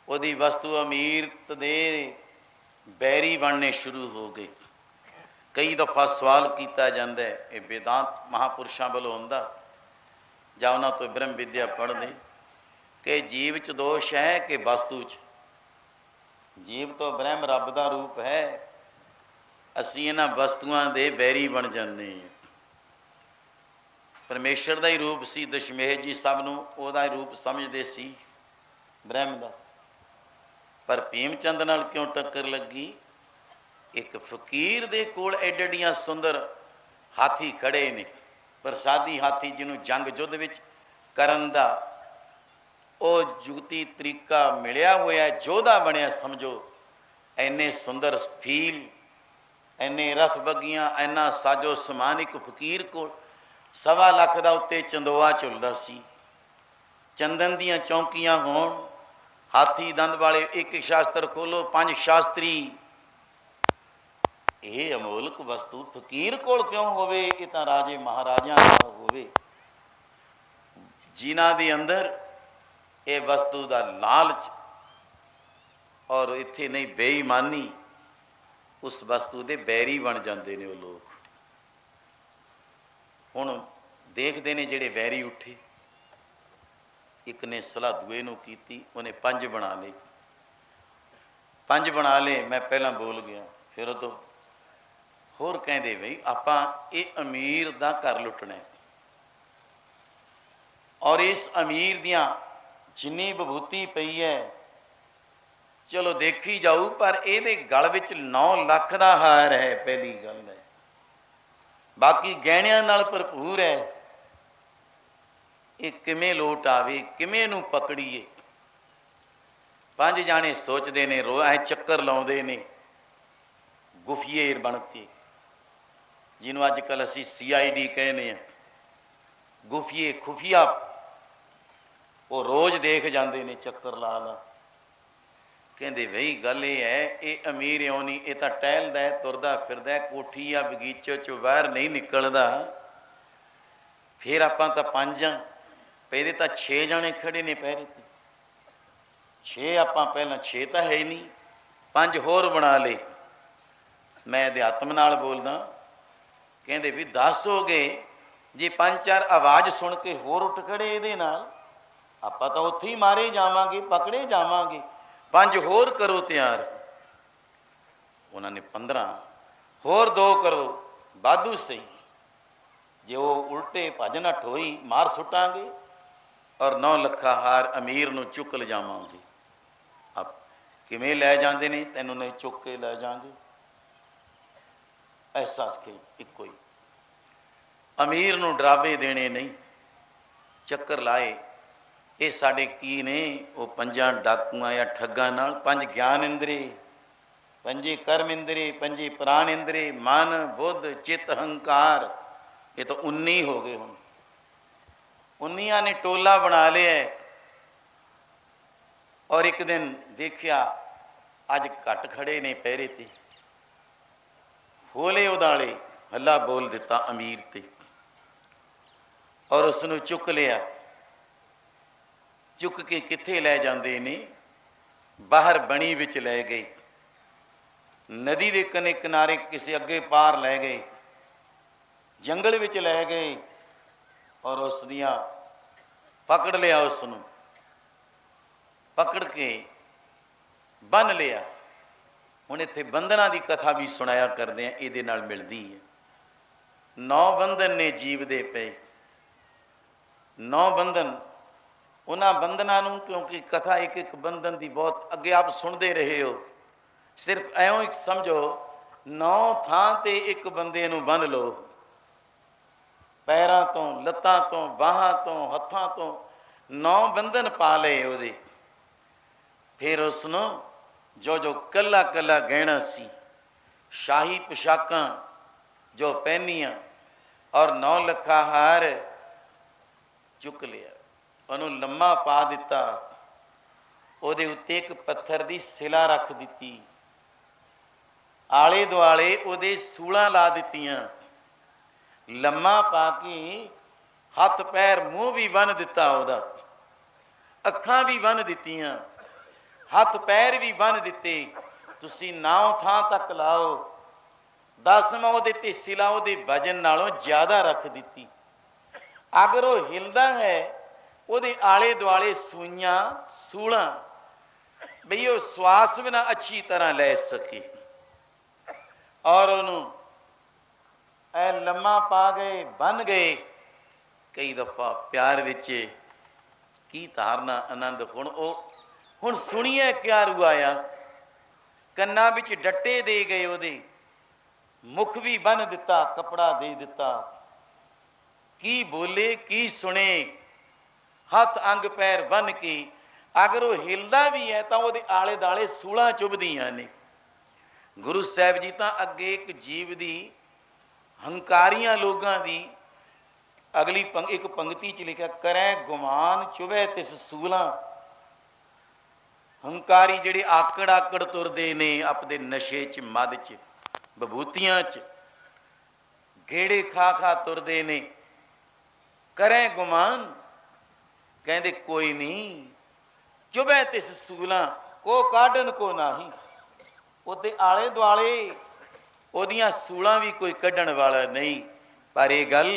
Speaker 1: ਉਹਦੀ ਵਸਤੂ ਅਮੀਰਤ ਦੇ ਬੈਰੀ ਬਣਨੇ ਸ਼ੁਰੂ ਹੋ ਗਏ। ਕਈ ਦਫਾ ਸਵਾਲ ਕੀਤਾ ਜਾਂਦਾ, ਇਹ ਵੇਦਾਂਤ ਮਹਾਂਪੁਰਸ਼ਾਂ ਵੱਲੋਂ ਹੁੰਦਾ ਜਾਂ ਉਹਨਾਂ ਤੋਂ ਬ੍ਰਹਮ ਵਿਦਿਆ ਪੜ੍ਹਦੇ, ਕਿ ਜੀਵ 'ਚ ਦੋਸ਼ ਹੈ ਕਿ ਵਸਤੂ 'ਚ? ਜੀਵ ਤੋਂ ਬ੍ਰਹਮ ਰੱਬ ਦਾ ਰੂਪ ਹੈ, ਅਸੀਂ ਇਹਨਾਂ ਵਸਤੂਆਂ ਦੇ ਬੈਰੀ ਬਣ ਜਾਂਦੇ ਹਾਂ। ਪਰਮੇਸ਼ਰ ਦਾ ਹੀ ਰੂਪ ਸੀ, ਦਸ਼ਮੇਸ਼ ਜੀ ਸਭ ਨੂੰ ਉਹਦਾ ਹੀ ਰੂਪ ਸਮਝਦੇ ਸੀ ਬ੍ਰਹਮ ਦਾ। ਪਰ ਭੀਮ ਚੰਦ ਨਾਲ ਕਿਉਂ ਟੱਕਰ ਲੱਗੀ? ਇੱਕ ਫਕੀਰ ਦੇ ਕੋਲ ਐਡੀਆਂ ਸੁੰਦਰ ਹਾਥੀ ਖੜੇ ਨੇ, ਪ੍ਰਸਾਦੀ ਹਾਥੀ, ਜਿਹਨੂੰ ਜੰਗ ਯੁੱਧ ਵਿੱਚ ਕਰਨ ਦਾ ਉਹ ਜੁਗਤੀ ਤਰੀਕਾ ਮਿਲਿਆ ਹੋਇਆ, ਯੋਧਾ ਬਣਿਆ ਸਮਝੋ। ਇੰਨੇ ਸੁੰਦਰ ਫੀਲ, ਇੰਨੇ ਰਥ ਬੱਗੀਆਂ, ਇੰਨਾ ਸਾਜੋ ਸਮਾਨ ਇੱਕ ਫਕੀਰ ਕੋਲ। 1.25 ਲੱਖ ਦਾ ਉੱਤੇ ਚੰਦੋਆ ਝੁੱਲਦਾ ਸੀ, ਚੰਦਨ ਦੀਆਂ ਚੌਂਕੀਆਂ ਹੋਣ, ਹਾਥੀ ਦੰਦ ਵਾਲੇ, ਇੱਕ ਸ਼ਾਸਤਰ ਖੋਲੋ 5 ਸ਼ਾਸਤਰੀ। ਇਹ ਅਮੋਲਕ ਵਸਤੂ ਫਕੀਰ ਕੋਲ ਕਿਉਂ ਹੋਵੇ? ਇਹ ਤਾਂ ਰਾਜੇ ਮਹਾਰਾਜਿਆਂ ਕੋਲ ਹੋਵੇ, ਜਿਨ੍ਹਾਂ ਦੇ ਅੰਦਰ ਇਹ ਵਸਤੂ ਦਾ ਲਾਲਚ ਔਰ ਇੱਥੇ ਨਹੀਂ ਬੇਈਮਾਨੀ, ਉਸ ਵਸਤੂ ਦੇ ਬੈਰੀ ਬਣ ਜਾਂਦੇ ਨੇ ਉਹ ਲੋਕ। ਹੁਣ ਦੇਖਦੇ ਨੇ ਜਿਹੜੇ ਵੈਰੀ ਉੱਠੇ, ਇੱਕ ਨੇ ਸਲਾਹ ਦੂਏ ਨੂੰ ਕੀਤੀ, ਉਹਨੇ 5 ਬਣਾ ਲਏ। 5 ਬਣਾ ਲਏ, ਮੈਂ ਪਹਿਲਾਂ ਬੋਲ ਗਿਆ, ਫਿਰ ਉਹ ਤੋਂ ਹੋਰ ਕਹਿੰਦੇ ਬਈ ਆਪਾਂ ਇਹ ਅਮੀਰ ਦਾ ਘਰ ਲੁੱਟਣਾ, ਔਰ ਇਸ ਅਮੀਰ ਦੀਆਂ ਜਿੰਨੀ ਵਿਭੂਤੀ ਪਈ ਹੈ ਚਲੋ ਦੇਖੀ ਜਾਊ, ਪਰ ਇਹਦੇ ਗਲ ਵਿੱਚ 9 ਲੱਖ ਦਾ ਹਾਰ ਹੈ, ਪਹਿਲੀ ਗੱਲ ਹੈ, ਬਾਕੀ ਗਹਿਣਿਆਂ ਨਾਲ ਭਰਪੂਰ ਹੈ। ਇਹ ਕਿਵੇਂ ਲੋਟ ਆਵੇ, ਕਿਵੇਂ ਇਹਨੂੰ ਪਕੜੀਏ? 5 ਜਾਣੇ ਸੋਚਦੇ ਨੇ, ਐ ਚੱਕਰ ਲਾਉਂਦੇ ਨੇ ਗੁਫੀਏ ਬਣ ਕੇ, ਜਿਹਨੂੰ ਅੱਜ ਕੱਲ੍ਹ ਅਸੀਂ CID ਕਹਿੰਦੇ ਹਾਂ, ਗੁਫੀਏ ਖੁਫੀਆ। ਉਹ ਰੋਜ਼ ਦੇਖ ਜਾਂਦੇ ਨੇ, ਚੱਕਰ ਲਾ ਲਾ। ਕਹਿੰਦੇ ਬਈ ਗੱਲ ਇਹ ਹੈ, ਇਹ ਅਮੀਰ ਇਉਂ ਨਹੀਂ, ਇਹ ਤਾਂ ਟਹਿਲਦਾ, ਤੁਰਦਾ ਫਿਰਦਾ, ਕੋਠੀ ਆ ਬਗੀਚੇ 'ਚੋਂ ਬਾਹਰ ਨਹੀਂ ਨਿਕਲਦਾ। ਫਿਰ ਆਪਾਂ ਤਾਂ 5 ਆ, ਪਹਿਲੇ ਤਾਂ 6 ਜਾਣੇ ਖੜੇ ਨੇ ਪਹਿਰੇ ਤੇ, 6 ਆਪਾਂ ਪਹਿਲਾਂ, 6 ਤਾਂ ਹੈ ਹੀ ਨਹੀਂ, 5 ਹੋਰ ਬਣਾ ਲਏ। ਮੈਂ ਅਧਿਆਤਮ ਨਾਲ ਬੋਲਦਾ, ਕਹਿੰਦੇ ਵੀ 10 ਹੋ ਗਏ, ਜੇ 5-4 ਆਵਾਜ਼ ਸੁਣ ਕੇ ਹੋਰ ਉੱਠ ਖੜੇ ਇਹਦੇ ਨਾਲ, ਆਪਾਂ ਤਾਂ ਉੱਥੇ ਹੀ ਮਾਰੇ ਜਾਵਾਂਗੇ, ਪਕੜੇ ਜਾਵਾਂਗੇ। 5 ਹੋਰ ਕਰੋ ਤਿਆਰ। ਉਹਨਾਂ ਨੇ 15, ਹੋਰ 2 ਕਰੋ, ਵਾਧੂ ਸਹੀ, ਜੇ ਉਹ ਉਲਟੇ ਭੱਜ ਨੱਠ ਹੋਈ ਮਾਰ ਸੁੱਟਾਂਗੇ, ਔਰ 9 ਲੱਖਾ ਹਾਰ ਅਮੀਰ ਨੂੰ ਚੁੱਕ ਲਿਜਾਵਾਂਗੇ। ਆਪ ਕਿਵੇਂ ਲੈ ਜਾਂਦੇ ਨੇ? ਤੈਨੂੰ ਨਹੀਂ ਚੁੱਕ ਕੇ ਲੈ ਜਾਵਾਂਗੇ, ਅਹਿਸਾਸ ਕੇ ਇੱਕੋ ਹੀ। ਅਮੀਰ ਨੂੰ ਡਰਾਵੇ ਦੇਣੇ ਨਹੀਂ, ਚੱਕਰ ਲਾਏ। ਇਹ ਸਾਡੇ ਕੀ ਨੇ? ਉਹ 5 ਡਾਕੂਆਂ ਜਾਂ ਠੱਗਾਂ ਨਾਲ 5 ਗਿਆਨ ਇੰਦਰੀ, 5 ਕਰਮ ਇੰਦਰੀ, 5 ਪ੍ਰਾਣ ਇੰਦਰੀ, ਮਨ ਬੁੱਧ ਚਿੱਤ ਹੰਕਾਰ, ਇਹ ਤਾਂ 19 ਹੋ ਗਏ। ਹੁਣ 19 ਨੇ ਟੋਲਾ ਬਣਾ ਲਿਆ। ਔਰ ਇੱਕ ਦਿਨ ਦੇਖਿਆ ਅੱਜ ਘੱਟ ਖੜੇ ਨੇ ਪਹਿਰੇ ਤੇ, ਹੋਲੇ ਉਦਾਲੇ ਹੱਲਾ ਬੋਲ ਦਿੱਤਾ ਅਮੀਰ ਤੇ, ਔਰ ਉਸ ਨੂੰ ਚੁੱਕ ਲਿਆ। ਚੁੱਕ ਕੇ ਕਿੱਥੇ ਲੈ ਜਾਂਦੇ ਨੇ? ਬਾਹਰ ਬਣੀ ਵਿੱਚ ਲੈ ਗਏ, ਨਦੀ ਦੇ ਕਿਨਾਰੇ ਕਿਸੇ ਅੱਗੇ ਪਾਰ ਲੈ ਗਏ, ਜੰਗਲ ਵਿੱਚ ਲੈ ਗਏ, ਔਰ ਉਸ ਦੀਆਂ पकड़ लिया, उसनों पकड़ के बन लिया। हुण इत्थे बंधना की कथा भी सुनाया करते हैं, ये मिलती है। 9 बंधन ने जीव दे पे, 9 बंधन। उन्होंने बंधना नूं, क्योंकि कथा एक एक बंधन की बहुत अगे आप सुनते रहे हो, सिर्फ एवं एक समझो 9 थां ते एक बंदे नूं बन लो, पैरों तो, लत्तां तो, बाहां तो, हत्थां तो 9 बंधन पा ले उहदे। फिर उसनों जो जो कला कला गहना सी, शाही पोशाकां जो पहनिया और 9 लखा हार चुक लिया, उन्होंने लम्मा पा दिता, उहदे उत्ते एक पत्थर की सिला रख दी, आले दुआले उहदे सूलां ला दित्तियां, लम्मा पा के हथ पैर मूँह भी बन दिता, उहदा अखां भी बन दित्तियां, हथ पैर भी बन दिते। तुसी 9 थां तक लाओ, 10वां उहदे ते सिला उहदे वजन नालों ज्यादा रख दी। अगर वह हिलदा है, उहदे आले दुआले सूइयां सूलां, बई वो श्वास बिना अच्छी तरह लै सके। और उन्होंने ऐ लम्मा पा गए, बन गए। कई दफा प्यार विच की धारना आनंद। हुण सुनिए क्या रुआया, कन्ना विच डट्टे दे गए, उहदे मुख भी बन दिता, कपड़ा दे दिता। की बोले की सुने, हथ अंग पैर बन के। अगर वो हिलदा भी है तो वो आले दाले सूलां चुभदियां ने। गुरु साहब जी तो अगे एक जीव की हंकारियां लोगों की अगली एक पंक्ति च लिखा, करें गुमान चुभे तिस सूलां। हंकारी जिहड़े आकड़ आकड़ तुरदे ने, अपने नशे च, मद च, बभूतियां च गेड़े खा खा तुरदे ने, करें गुमान, कहते कोई नहीं, चुभे तिस सूलां, को काढ़न को नाही। उहदे आले दुआले ओदियां सूलां भी कोई कढ़ण वाला नहीं। पर यह गल,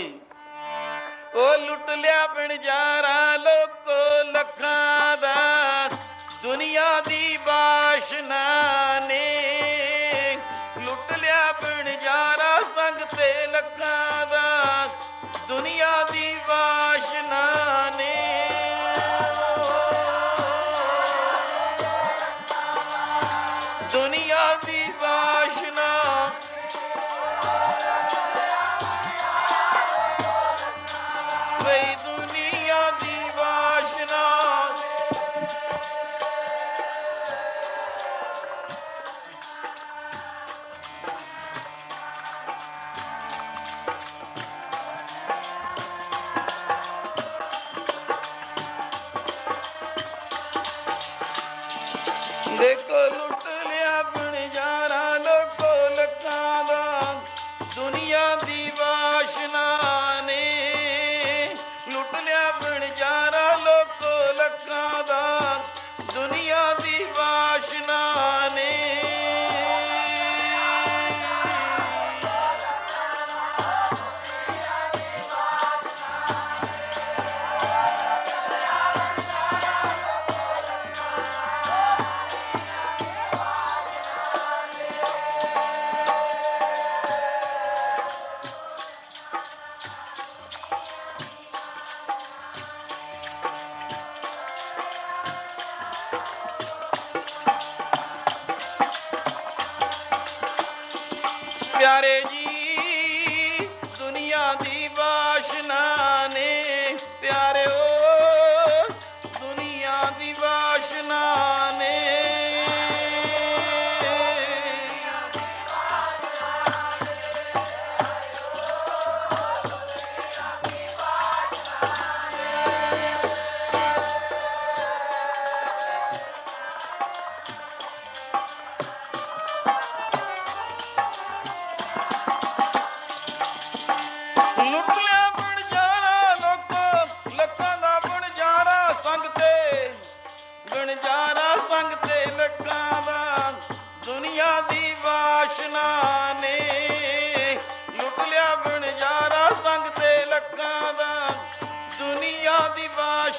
Speaker 1: ओ लुट लिया बनजारा लोको लखां दा, दुनिया दी बाशना ने। लुट लिया बनजारा संग ते लखां दा, दुनिया दी बाशना ने। दुनिया दी बाशना, वही दुनिया दी बाशना। देखो लुट लिया बनजारा लोको लखां दा, दुनिया दी वाशना ने। लुट लिया बनजारा लोको लखां दा, दुनिया दी वाशना ने। प्यारे जी दुनिया दी वाशना ने, प्यारे ओ दुनिया दी वाशना ने।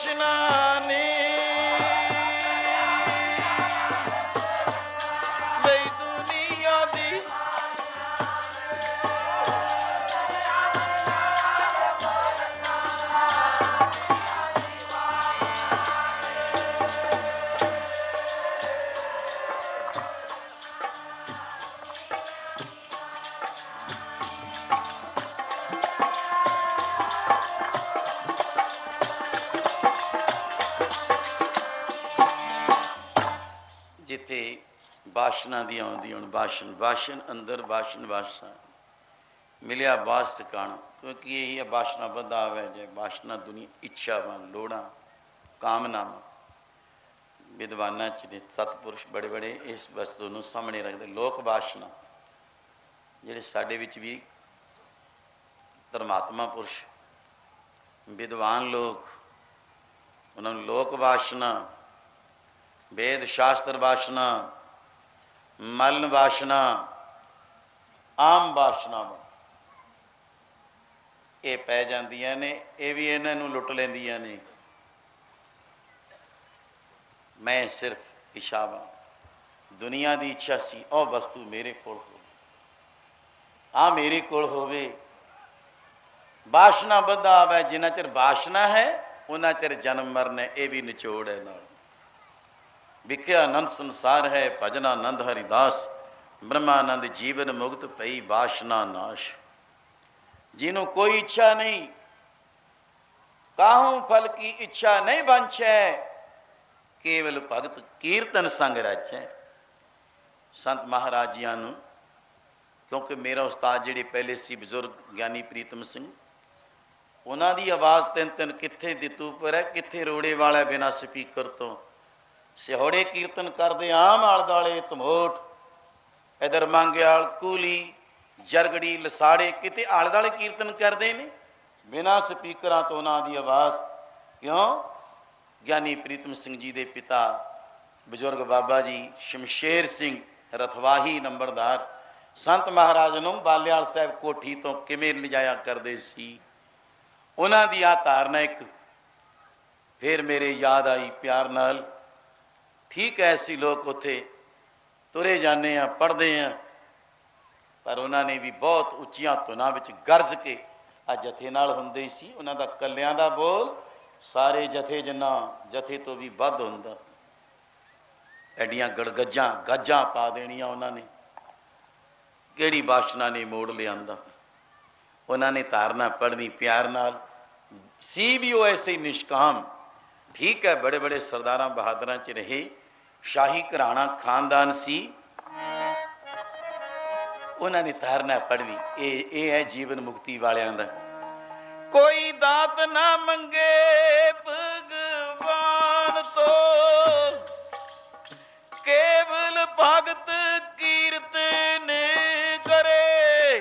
Speaker 1: बाशना ने बई दुनिया दी जिथे बाशना दी आउंदी हुण बाशन बाशन अंदर बाशन बासा मिलिया बास ठिकाना क्योंकि यही है बाशना बदा आवे जे बाशना दुनिया इच्छावान लोड़ा कामनावां विद्वाना च सतपुरुष बड़े बड़े इस वस्तु नूं सामने रखते लोक बाशना जिहड़े साडे विच भी धर्मात्मा पुरुष विद्वान लोग उन्होंने लोक बाशना वेद शास्त्र बाशना मलन बाशना आम बाशना ये पै जांदियां ने ये भी इन्हां नूं लुट लैंदियां ने मैं सिर्फ इच्छावां दुनिया की इच्छा सी और वस्तु मेरे कोल हो आ मेरे कोल होवे बाशना बदा आवे जिन्ना चिर बाशना है उन्ना चिर जन्म मरण है ये भी निचोड़ है नाल विख्या आनंद संसार है भजनानंद हरिदास ब्रह्मानंद जीवन मुक्त पई बाशना नाश जिन्हों कोई इच्छा नहीं काहू फल की इच्छा नहीं बंछै केवल भगत कीर्तन संग रचै संत महाराज जियां नूं क्योंकि मेरा उस्ताद जिहड़े पहले सी बजुर्ग ज्ञानी प्रीतम सिंह उन्हां दी आवाज़ तिन तिन कित्थे दितू पर है कित्थे रोड़े वाला बिना स्पीकर तो सिहोड़े कीर्तन करते आम आल दाले धमोट इधर मांग्याल कूली जरगड़ी लसाड़े किते आले दाले कीर्तन करते हैं बिना स्पीकर तो उन्होंने आवाज़ क्यों ज्ञानी प्रीतम सिंह जी के पिता बजुर्ग बाबा जी शमशेर सिंह रथवाही नंबरदार संत महाराज नूं बालियाल साहब कोठी तो किवें लिजाया करते सी उन्हां दी आ धारना एक फिर मेरे याद आई प्यार नाल ठीक है असी लोग उत्थे तुरे जाने पढ़ते हैं पर उन्होंने भी बहुत उच्चियां धुनां विच गरज के आ जथे नाल हुंदे सी उन्हां दा कलियां दा बोल सारे जथे जिन्ना जथे तो भी वध हुंदा एडियां गड़गज्जां गज्जां पा देनियां उन्होंने किहड़ी बाशना ने मोड़ लियांदा उन्होंने धारना पढ़नी प्यार नाल सी भी वो ऐसे ही निष्काम ठीक है बड़े बड़े सरदारां बहादुरां च रहे शाही घराना खानदान सी उन्होंने धारना पढ़नी ये है जीवन मुक्ति वालियां दा कोई दात ना मंगे भगवान तो केवल भगत कीर्तन करे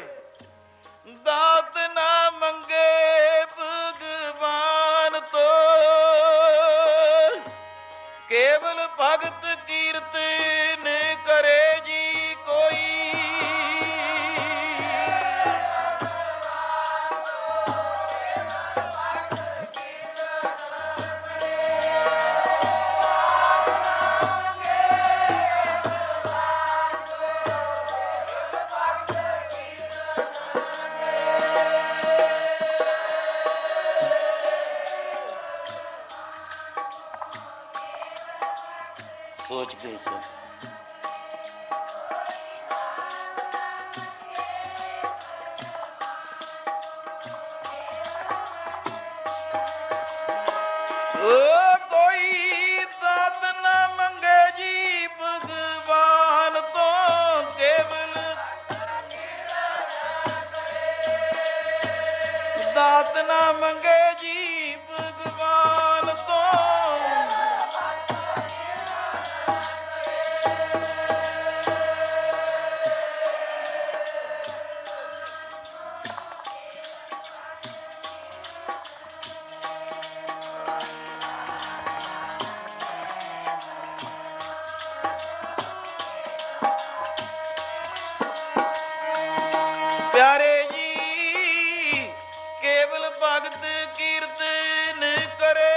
Speaker 1: दात ना मंगे भगवान तो केवल भगत कीर्तन करे जी कोई सोच के से कोई दात ना मंगे जी भगवान तो केवल दात ना मंगे जी भगवान तो प्यारे जी केवल भगत कीर्तन करे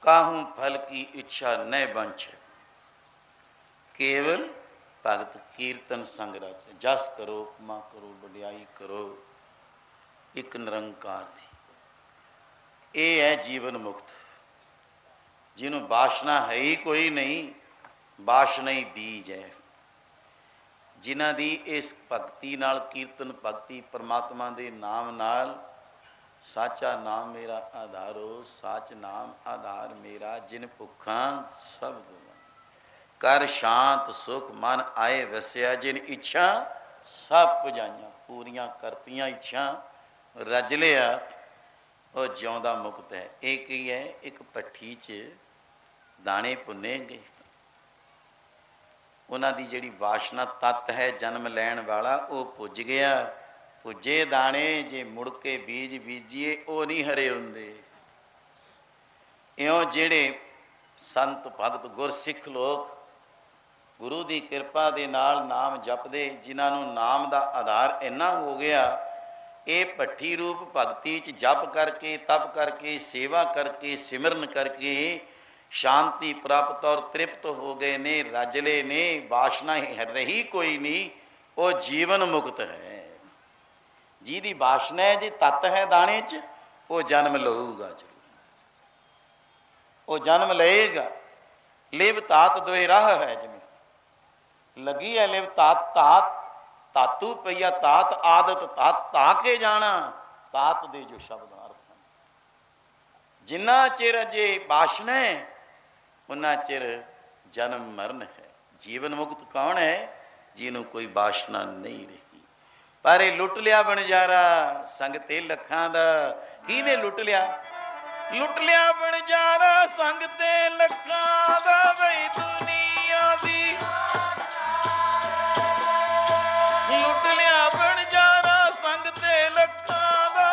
Speaker 1: काहू फल की इच्छा न बंछ, केवल भगत कीर्तन संग रच। जस करो, उपमा करो, वडियाई करो, एक निरंकार थी। ये है जीवन मुक्त, जिन्हों वासना है ही कोई नहीं, वासना ही बीज है। जिन्हां दी इस भगती नाल, कीर्तन भगती परमात्मा दे नाम नाल, साचा नाम मेरा आधारो, साच नाम आधार मेरा, जिन भुखा सब कर शांत सुख मन आए वसिया, जिन इच्छा सब पुजाइया पूरियां करतियां इच्छा रज लिया, और जिउंदा मुक्त है। एक ही है, एक भट्ठी च दाने भुने गए, उन्हां दी जिहड़ी वासना तत्त है जन्म लैण वाला, वो पुज गया। पुजे दाने जे मुड़ के बीज बीजीए, वो नहीं हरे हुंदे। इउं जिहड़े संत भगत गुरसिख लोग गुरु की कृपा दे नाल नाम जपदे, जिन्हां नूं नाम का आधार इन्ना हो गया, ये भट्ठी रूप भगती च जप करके, तप करके, सेवा करके, सिमरन करके शांति प्राप्त और तृप्त हो गए ने, रजले ने, वासना रही कोई नहीं, वो जीवन मुक्त है। जिहदी वासना है जी तत्त है दाने च, वो जन्म लऊगा जरूर, वो जन्म लेगा। लिव तात दोए राह है, जिमें लगी है लिव तात, तात तातू पईया तात, आदत तात ताके जाना, तात दे जो शब्द अर्थ। जिन्ना चिर जे वासना है उन्ना चिर जन्म मरण है। जीवन मुक्त कौन है? जिन्हों कोई वासना नहीं रही। पर ये लुट लिया बनजारा संग ते लखां दा। किने लुट लिया? लुट लिया बनजारा संग ते लखां दा, बई दुनिया दी लुट लिया बनजारा संग ते लखां दा।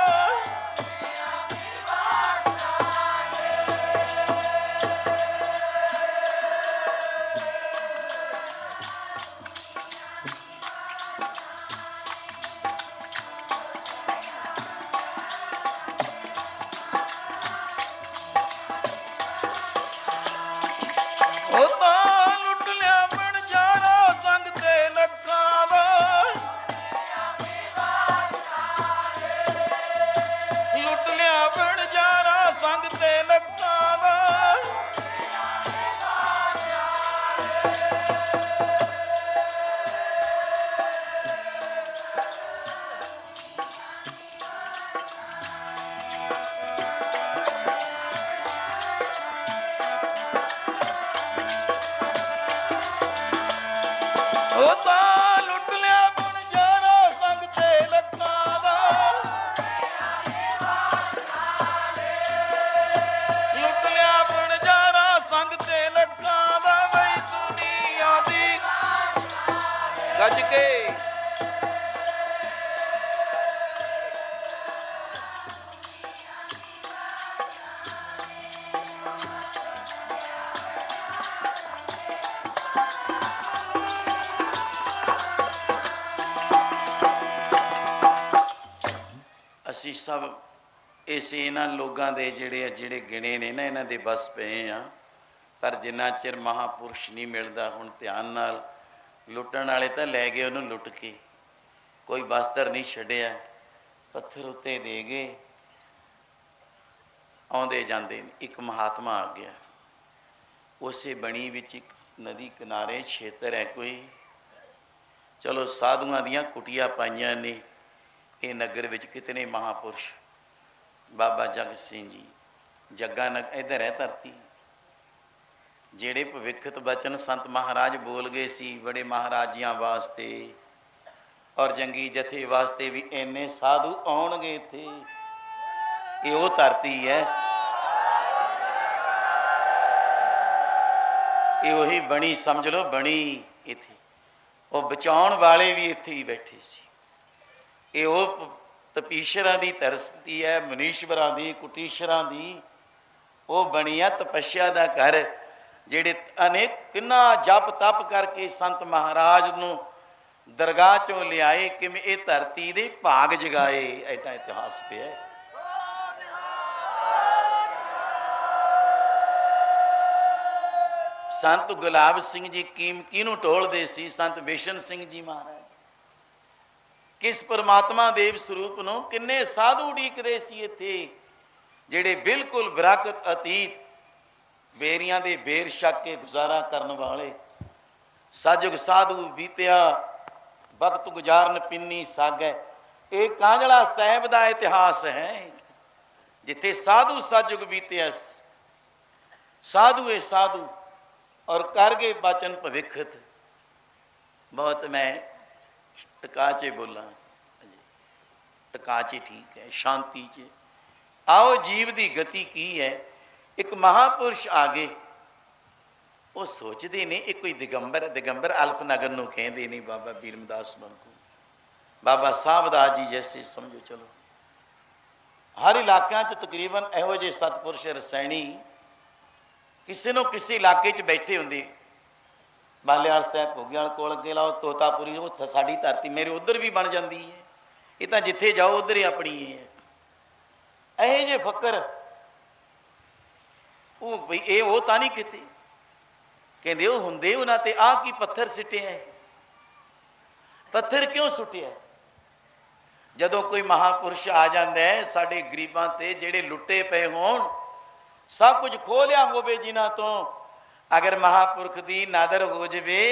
Speaker 1: ਅਸੀਂ सब इस इन्हां लोगों के ਜਿਹੜੇ गिने ने ना, इन्हां दे बस पे हाँ। पर जिन्ना चिर महापुरुष नहीं मिलता, हुण ध्यान नाल लुटण वाले तो लै गए उन्होंने लुट के, कोई वस्त्र नहीं छड्डिया, पत्थर उत्ते दे गए, आउंदे जांदे। एक महात्मा आ गया, उसे बणी विच एक नदी किनारे छेतर है कोई, चलो साधुआं दियां कुटिया पाइयां ने। ये नगर विच कितने महापुरुष, बाबा जगत सिंह जी जग्गा नग इधर है धरती, जेड़े भविखत बचन संत महाराज बोल गए सी बड़े महाराजियां वास्ते और जंगी जथे वास्ते भी इन्ने साधु आउणगे थे। ये वो धरती है, ये वही बनी, समझ लो बनी इत्थे, वो बचाउण वाले भी इत्थे ही बैठे सी। ये वो तपीशरां दी धरती है, मनीश्वरां दी, कुटीशरां दी वो बनी है, तपस्या का घर, जेड़े अनेक किन्ना जप तप करके संत महाराज नूं दरगाह चों लियाए, किवें ये धरती दे भाग जगाए। ऐसा इतिहास पे है। संत गुलाब सिंह जी किनू टोलते सी? संत बेशन सिंह जी महाराज। किस परमात्मा देव स्वरूप नूं किन्ने साधु उड़ीकदे सी इत्थे, जिहड़े बिल्कुल विराकत अतीत बेरियां दे बेर छक के गुजारा करन वाले। सजग साधु बीतिया वक्त गुजारन पिन्नी सागै। ये कांजला साहिब का इतिहास है, जिथे साधु सजग बीतिया। साधु है साधु और कर गए बचन भविखत। बहुत मैं टकाचे बोला, टकाचे ठीक है, शांति च आओ। जीव की गति की है? एक महापुरुष आ गए, वो सोचते ने एक कोई दिगंबर, दिगंबर अल्पनगर नूं कहंदे ने बाबा बीरमदास बनकू, बाबा साहबदास जी जैसे समझो। चलो हर इलाकों च तकरीबन इहो जे सतपुरुष रसैणी किसी न किसी इलाके च बैठे होंगे। बालेवाल साहब भोगियाल कोल अगे लाओ, तोतापुरी वो साड़ी धरती मेरे उधर भी बन जाती है। ये तो जिथे जाओ उधर ही अपनी है। यह जे फकर वो बई ये वो तो नहीं किते कहते वो होंगे उन्होंने आ की पत्थर सिटिया है। पत्थर क्यों सुटिया? जदों कोई महापुरुष आ जाता है साडे गरीबां ते जेड़े लुटे पे होण, सब कुछ खो लिया होवे जिन्हां तो, अगर महापुरख की नादर हो जाए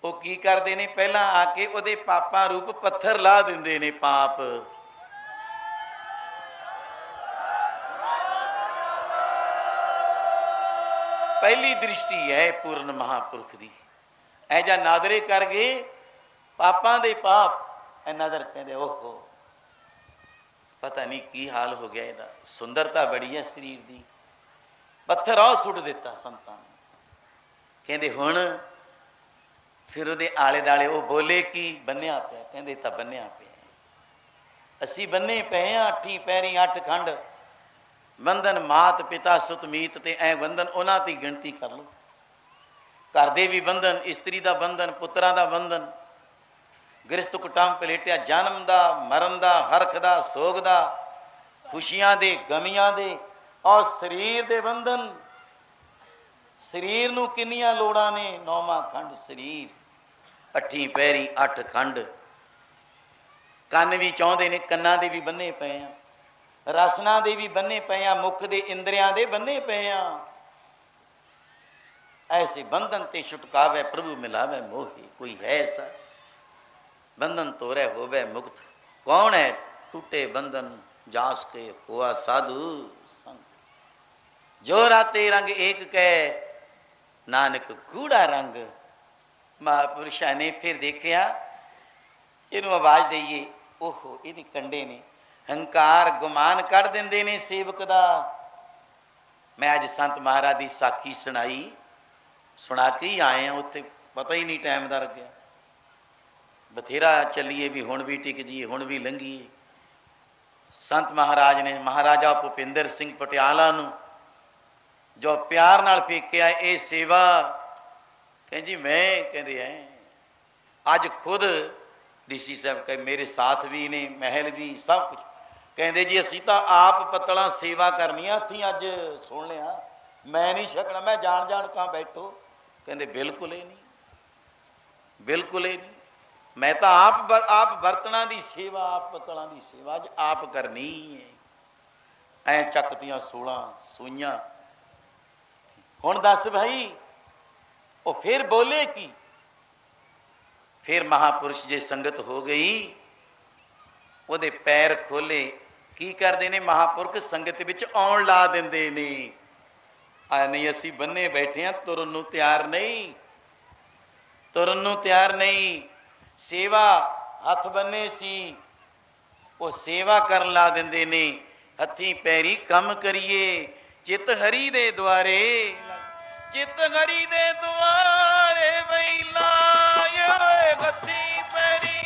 Speaker 1: वो की करते हैं? पहला आके उहदे पापां रूप पत्थर ला दिंदे ने। पाप पहली दृष्टि है पूर्ण महापुरख की। ऐजा नादरे कर गए पापां दे पाप। नादर कहते ओहो पता नहीं की हाल हो गया इहदा। सुंदरता बड़ी है शरीर की, पत्थर आ सुट दिता संतां ने। कहते हुण फिर उहदे आले दाले वो बोले कि बन्निया पिया। कहते तां बन्निया पिया, असी बन्ने पे हाँ, अठी पैरी 8 खंड बंधन, मात पिता सुत मीत ते ऐ बंधन उन्हां दी गिणती कर लो। घर दे भी बंधन, इस्त्री दा बंधन, पुत्रां दा बंधन, गृहस्थ कुटुंब पलेटिया, जन्म दा, मरण दा, हरख दा, सोग दा, खुशियां दे, गमियां दे, और शरीर दे बंधन। शरीर नूं किन्नियां लोड़ां ने? 9वां खंड शरीर, 8 पैरी 8 खंड। कन्न भी चाहुंदे ने, कन्नां दे भी बन्ने पे हैं, रसना दे भी बन्ने पे हैं, मुख दे इंद्रियां दे बन्ने पे हैं। ऐसे बंधन ते छुटकावे प्रभु मिलावे मोहे। कोई है ऐसा? बंधन तोरे होवे मुक्त। कौन है? टूटे बंधन जास के हुआ साधु संग। जो राते रंग एक कै नानक गूढ़ा रंग। महापुरुषा ने फिर देखिया, इनू आवाज दईए, ओहो इहदे कंडे ने हंकार गुमान कर देंदे ने सेवक दा। मैं अज संत महाराज की साखी सुनाई, सुना के ही आए हैं, उत्थे पता ही नहीं टाइम का लग्या। बथेरा चलीए भी, हुण भी टिक जीए, हुण भी लंघीए। संत महाराज ने महाराजा भुपिंदर सिंह पटियाला नूं जो प्यार नाल फेकिया ये सेवा, कहें जी मैं कहते हैं अज खुद डीसी साहब कहे मेरे साथ भी ने, महल भी सब कुछ कहते जी असी तो आप पतला सेवा करनी हथी अज सुन लिया, मैं नहीं छकना, मैं जान जान कहाँ बैठो। कहते बिल्कुल ही नहीं, बिल्कुल ही नहीं, मैं तो आप बर्तना की सेवा, आप पतलों की सेवा अज आप करनी है। ऐ चकतियां 16 सूइयां। हुण दस भाई वो फिर बोले कि फिर महापुरुष जे संगत हो गई, ਉਹਦੇ पैर खोले की करते हैं महापुरख संगत विच आउण ला देंदे ने। आ नहीं असी बन्ने बैठे हैं, तुरन नूं तैयार नहीं, तुरन नूं तैयार नहीं। सेवा हथ बन्ने सी वो सेवा कर ला देंदे ने। हथी पैरी कम करिए, चित हरी दे द्वारे, चित हरी दे द्वारे वही लाए हथी पैरी।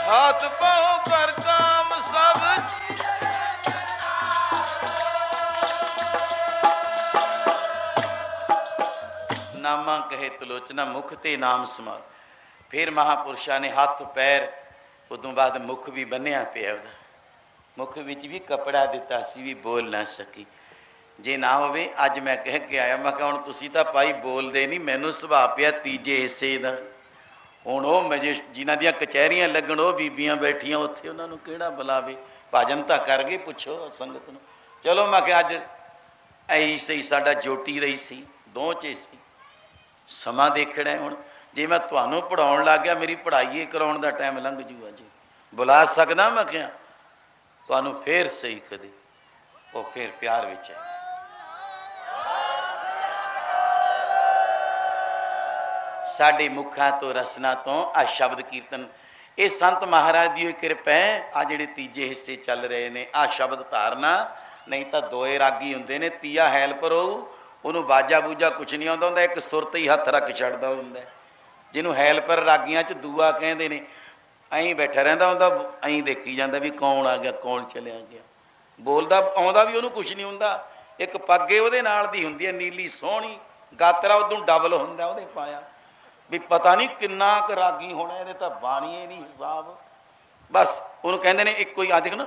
Speaker 1: हाथ पाँव कर काम सब तलोचना मुख ते नाम समाल। फिर महापुरुषों ने हथ पैर उदों बाद मुख भी बन्निया पिया, उहदा मुख विच भी कपड़ा दिता सी भी बोल ना सकी। जे ना होवे अज मैं कह के आया, मैं कहा हुण तुसीं तां भाई बोलदे नहीं, मैनूं सुभाअ पिया तीजे हिस्से दा। हुण वो मजे जिन्हां दियां कचहरियां लगण वो बीबियां बैठियां उत्थे उन्हां नूं किहड़ा बुलावे, भजन तां कर गए, पुछो संगत नूं। चलो मैं कहा अज ऐ सही साडा जोटी रही सी, दो च सी समा देखना है। हुण जे मैं तुहानूं पढ़ाउण लग गया मेरी पढ़ाई कराउण दा टाइम लंघ जूगा जी, बुला सकदा मैं क्या तुहानूं फिर सही कदे वो फिर प्यार विच है। साडे मुखां तो रसना तो आ शब्द कीर्तन ये संत महाराज की कृपा है। आ जिहड़े तीजे हिस्से चल रहे ने आ शब्द धारना, नहीं तो दोए रागी हुंदे ने, तीया हैल्पर होऊ उन्होंने बाजा बूजा कुछ नहीं आता हुंदा, एक सुरत ही हथ रख छड्डदा हुंदा, जिन्हों हैल्पर रागियां च दूआ कहंदे ने। अं बैठा रहिंदा हुंदा, अं देखी जांदा भी कौन आ गया कौन चलिया गया, बोलदा आउंदा भी उहनूं कुछ नहीं हुंदा। एक पग्गे उहदे नाल दी हुंदी है नीली सोहणी, गातरा उदों डबल हुंदा उहदे पाया, भी पता नहीं किन्ना क रागी होना, ये तो बाणीए नहीं हिसाब। बस उन्होंने कहते हैं एक कोई आदिक ना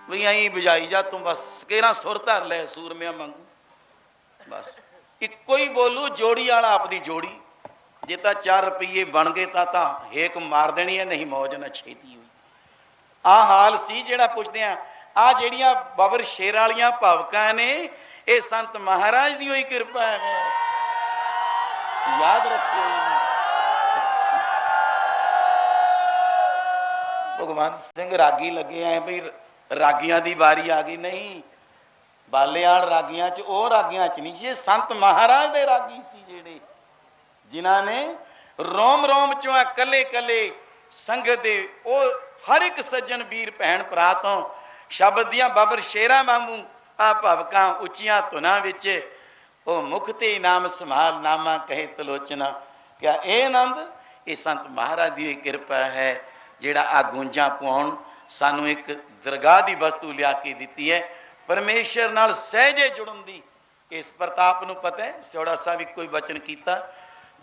Speaker 1: भी अं बजाई जा तू, बस केरा सुर धर लै सूरमिया मंगू, बस इको ही बोलू जोड़ी वाला अपनी जोड़ी। जे तो 4 रुपये बन गए तो हेक मार देनी है, नहीं मौज ना छेती हुई। आ हाल सी जेड़ा पुछदे आ जेड़ियां बाबर शेर वालियां भावकां ने, ये संत महाराज की ही कृपा है, याद रखियो। भगवंत सिंह रागी लगे हैं भी रागियां की बारी आ गई, नहीं बालेआल रागियां च ओ रागियां च नहीं सी, संत महाराज दे रागी सी जेड़े जिन्हां ने रोम रोम चों कले कले संगत दे ओ हर एक सज्जन वीर भैन भरा तो शब्द दियां बाबर शेरां वांगू आ भवकां उच्चियां धुनां विच ओ मुख ते नाम संभाल नामा कहे तलोचना। क्या ये आनंद ये संत महाराज की कृपा है जिहड़ा आ गूंजा पाउण सानू एक दरगाह की वस्तु लिया के दी है, परमेश्वर नाल सहजे जुड़न दी। इस प्रताप नूं पता है, सौड़ा साहब कोई वचन किया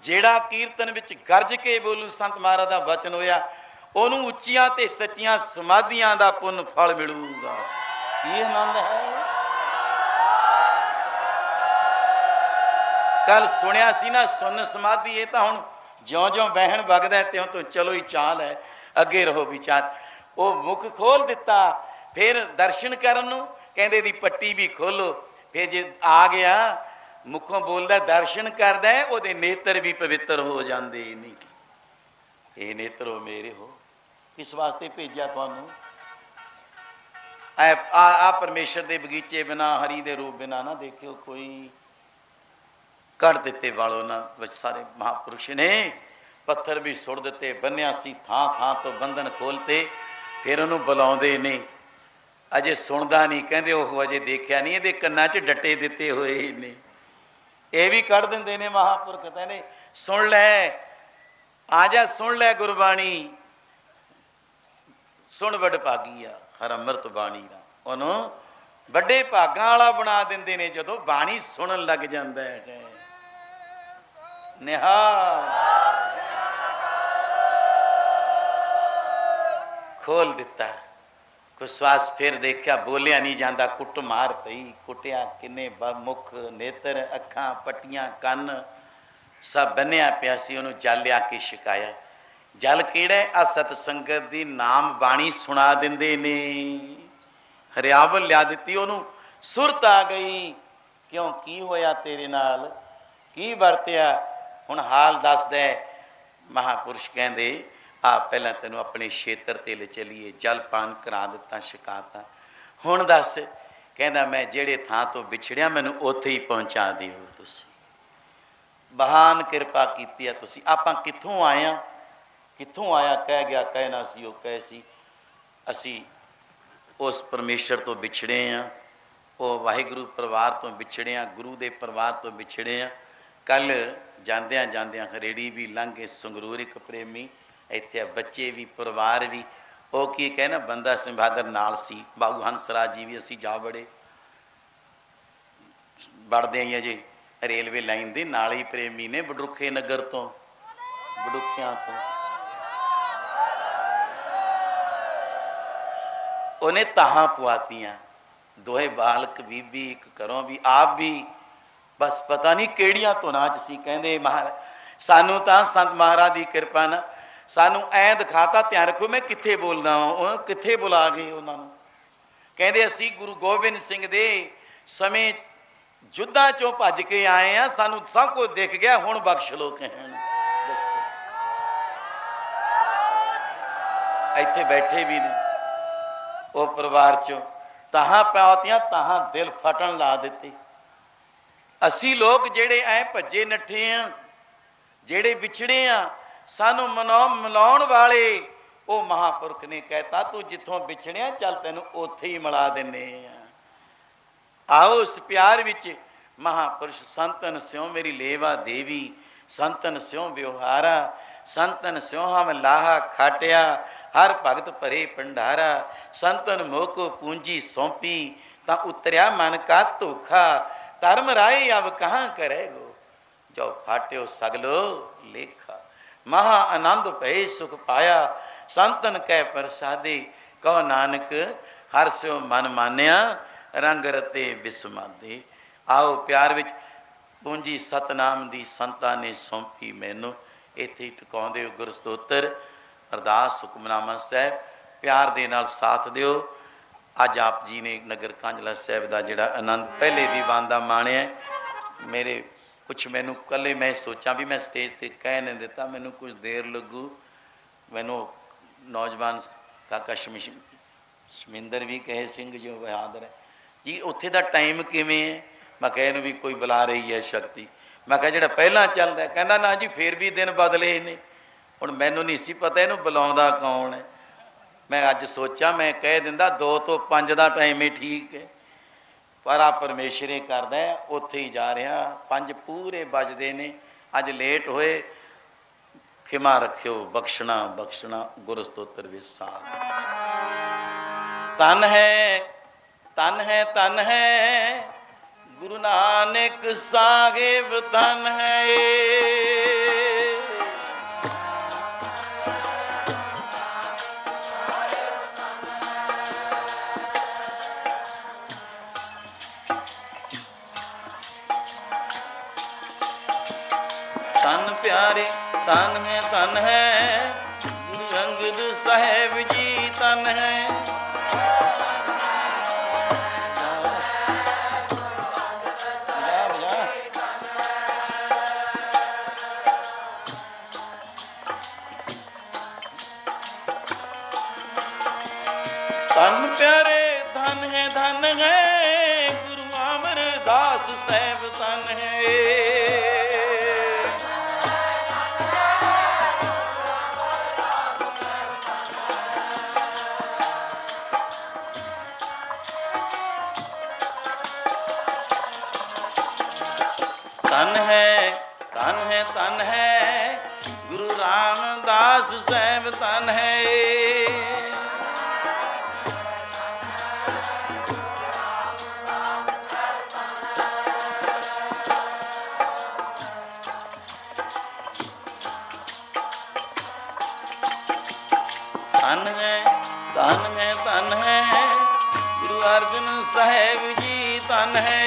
Speaker 1: जेड़ा कीर्तन विच गरज के बोलू संत महाराज का वचन होया, ओनू उच्चियां ते सच्चियां समाधियां दा पुन फल मिलूगा। ये आनंद है। कल सुनिया सी ना सुन समाधि, ये तो हुण ज्यों ज्यों बहन वगदा है त्यों तो चलो ही चाल है, अगे रहो विचार। वो मुख खोल दिता, फिर दर्शन करन नूं कहंदे दी पट्टी भी खोलो, फिर जे आ गया मुखों बोलदा दर्शन करदा है, ओदे नेत्र भी पवित्र हो जांदे नहीं। ये नेत्रो मेरे हो, इस वास्ते भेजा तुहानूं। आ परमेश्वर दे बगीचे बिना हरि दे रूप बिना ना देखियो कोई। कढ़ दिते वालों ना सारे महापुरुष ने, पत्थर भी सुट दिते, बन्निया सी थां थां तो बंधन खोलते, फिर उन्होंने बुलाते नहीं, अजे सुनता नहीं, कहते ओह अजे देखा नहीं, ये कन्ना च डटे दिते हुए ने, ये भी कढ़ देंगे ने महापुरख। कहते सुन लै आ जा, सुन लै गुरबाणी, सुन बड़ भागी आ हर अमृत बाणी का, उन्होंने बड़े भागां वाला बना देंगे ने जदों बाणी सुनन लग जाता है। निहाल खोल दिता, कुछ श्वास फिर देखा, बोलिया नहीं जाता, कुट मार पई, कुटिया किन्ने मुख नेत्र अखां पट्टियां कन सब बन्निया पिया सी, उन्होंने जल लिया के छकाया। जल किहड़ा आ सतसंगत दी नाम बाणी सुना दिंदे ने, हरियावल लिया दिती, उन्होंने सुरत आ गई, क्यों की होया तेरे नाल की वरत्या, हुण हाल दस दे। महापुरुष कहंदे आ पहला तेनों अपने क्षेत्र ते ले चलीए, जल पान करा दिता, छकाता, हुण दस, कहंदा मैं जेड़े थां तो विछड़िया मैनूं उत्थे ही पहुंचा दिओ तुसीं, बहान कृपा कीती है तुसीं। आपां कित्थों आए, कित्थों आया कह गया, कहना सी वो कह सी, असी उस परमेश्वर तो विछड़े हाँ, वो वाहिगुरू परिवार तो विछड़े हाँ, गुरु के परिवार तो विछड़े हाँ। कल जांदियां जांदियां हरेड़ी भी लंघ के संगरूर एक प्रेमी, इत्थे बच्चे भी परिवार भी, वो की कहना बंदा सिंह बहादुर नाल सी, बाबू हंसराज जी भी असी जा बड़े बढ़ते ही अजे रेलवे लाइन के नाल ही प्रेमी ने बडरुखे नगर तो बडुखियां तो उन्हें ताहां पुआतियां, दोहे बालक बीबी एक घरों भी आप भी बस पता नहीं केड़ियां धुनां च सी। कहंदे महाराज सानू तां संत महाराज की कृपा ना सानू ऐ दिखाता, ध्यान रखो मैं कित्थे बोलदा वां, कित्थे बुला गए उन्होंने। कहंदे असीं गुरु गोबिंद सिंह दे समय युद्धां चों भज के आए हैं, सानू सब कुछ दिख गया, हुण बख्श लो कहण। इत्थे बैठे भी ने वो परिवार चों ताहां पातियां ताहां दिल फटन ला दिते। असी लोग जेड़े ऐ भज्जे नठे आ, जेड़े विछड़े आ, सानू मिलाउण वाले वो महापुरख ने कहता तू जिथों विछड़िया चल तेन उत्थे ही मिला दिने आ। आओ उस प्यार विच महापुरुष संतन स्यों मेरी लेवा देवी, संतन स्यों व्यवहारा, संतन स्यों हम लाहा खाटिया, हर भगत भरे भंडारा, संतन मोको पूंजी सौंपी, ता उतरिया मन का धोखा, धर्म राय अब कहाँ करेगो, जो फाट्यो सगलो लेखा, महा आनंद भय सुख पाया, संतन कै प्रसादे, कहो नानक हर स्यो मन मानिया, रंग रते बिस्मादे। आओ प्यार विच पूंजी सतनाम दी संतां ने सौंपी मैनू, इत्थे टकाउंदे हो गुरस्तोत्र अरदास हुक्मनामा साहब, प्यार दे नाल साथ दिओ। अज आप जी ने नगर कांजला साहब का जिहड़ा आनंद पहले दीवान का माणिया, मेरे कुछ मैनू कले मैं सोचा भी मैं स्टेज पर कह नहीं दिता, मैनू कुछ देर लगू, मैनू नौजवान काका शमिंदर भी कहे सिंह जो बहादुर है जी उत्थे दा टाइम किवें है, मैं कहा इहनूं भी कोई बुला रही है शक्ति, मैं कहा जिहड़ा पहला चलदा है, कहंदा ना जी फिर भी दिन बदले ने, हुण मैनूं नहीं सी पता इहनूं बुलाउंदा कौन है। मैं अज सोचा मैं कह दिंदा 2 तो 5 का टाइम ही ठीक है, पर आ परमेश्वर ही करदा है, उत्थे ही जा रहा, 5 पूरे बजदे ने, अज लेट होए खिमा रखियो, बख्शना बख्शना गुरस्तोत्र विसार। तन है तन है तन है गुरु नानक साहिब तन है, तन प्यारे तन है गुरु अंगद साहेब जी तन है, तन प्यारे धन है गुरु अमरदास साहेब तन है, तन है गुरु रामदास साहेब तन है, तन है गुरु अर्जन साहेब जी तन है,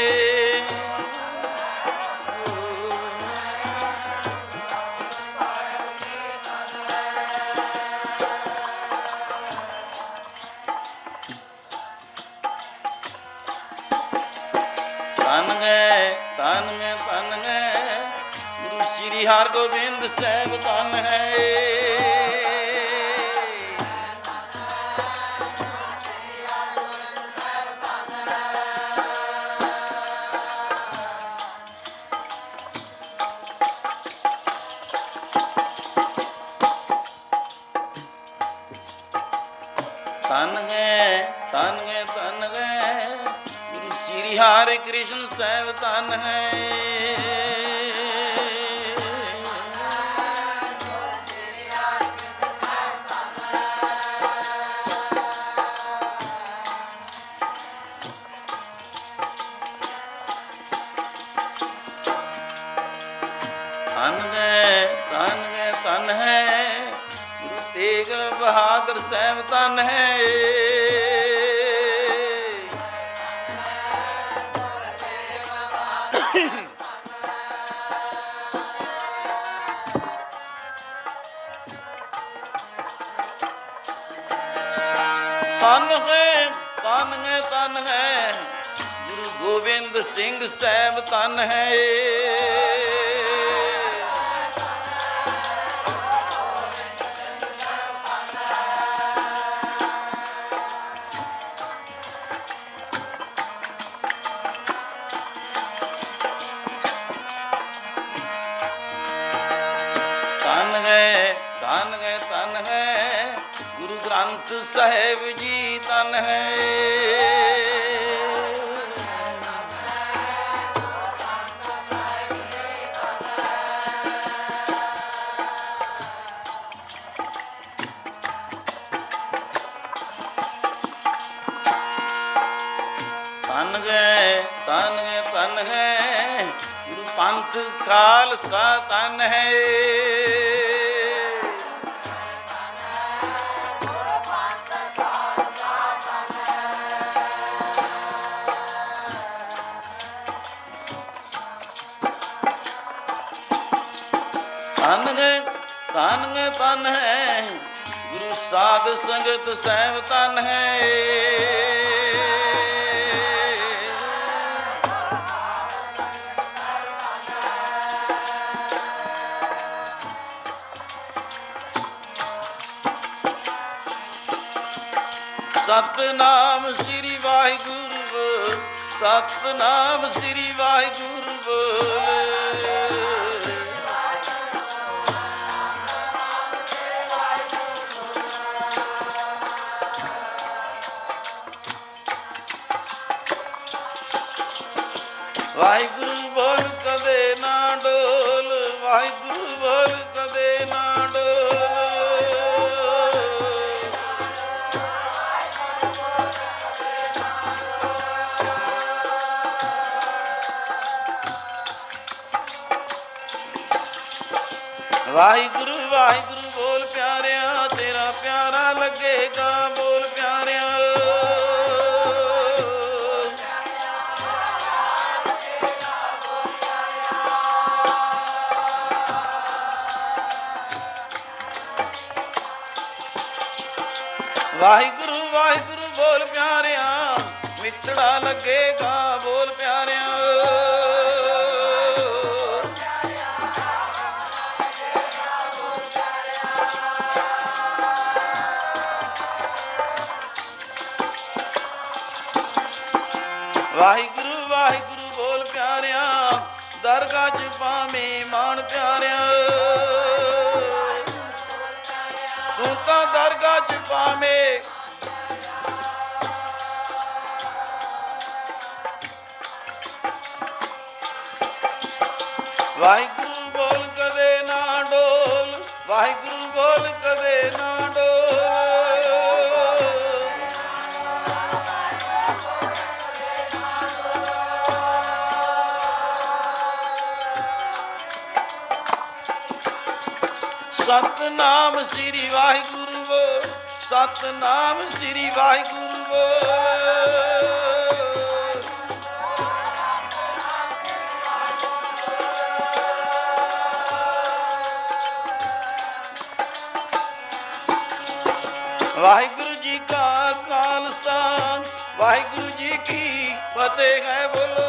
Speaker 1: तन है गुरु श्री हरगोबिंद साहेब तन है, तन है गुरु श्री हरि कृष्ण साहेब तन है, सागर सैम तन है। तन है तन है तन है गुरु गोबिंद सिंह सैब तन है। तन है गुरु ग्रंथ साहिब जी तन है। तन है गुरु पंथ खालसा तन है। तन है गुरु साध संगत सैब तन है। सतनाम श्री वाहिगुरु बोल, सतनाम श्री वाहिगुरु बोल। वाहिगुरु बोल कदे ना डोल, वाहिगुरु बोल कदे ना डोल। वाहिगुरु वाहिगुरु बोल प्यारिया, तेरा प्यारा लगेगा बोल प्यारिया। वाहिगुरु वाहिगुरु बोल प्यारिया, मिठड़ा लगेगा बोल प्यारिया। वाहिगुरु वाहिगुरु बोल प्यारिया, दरगाह च पावें मान प्यारिया। तू तां दरगाह च पावें वाहिगुरु बोल कदे ना डोल, वाहिगुरु बोल कदे ना डोल। सतनाम श्री वाहिगुरु बोल, सतनाम श्री वाहिगुरु बोल। वाहिगुरु जी का खालसा, वाहिगुरु जी की फतेह है बोलो।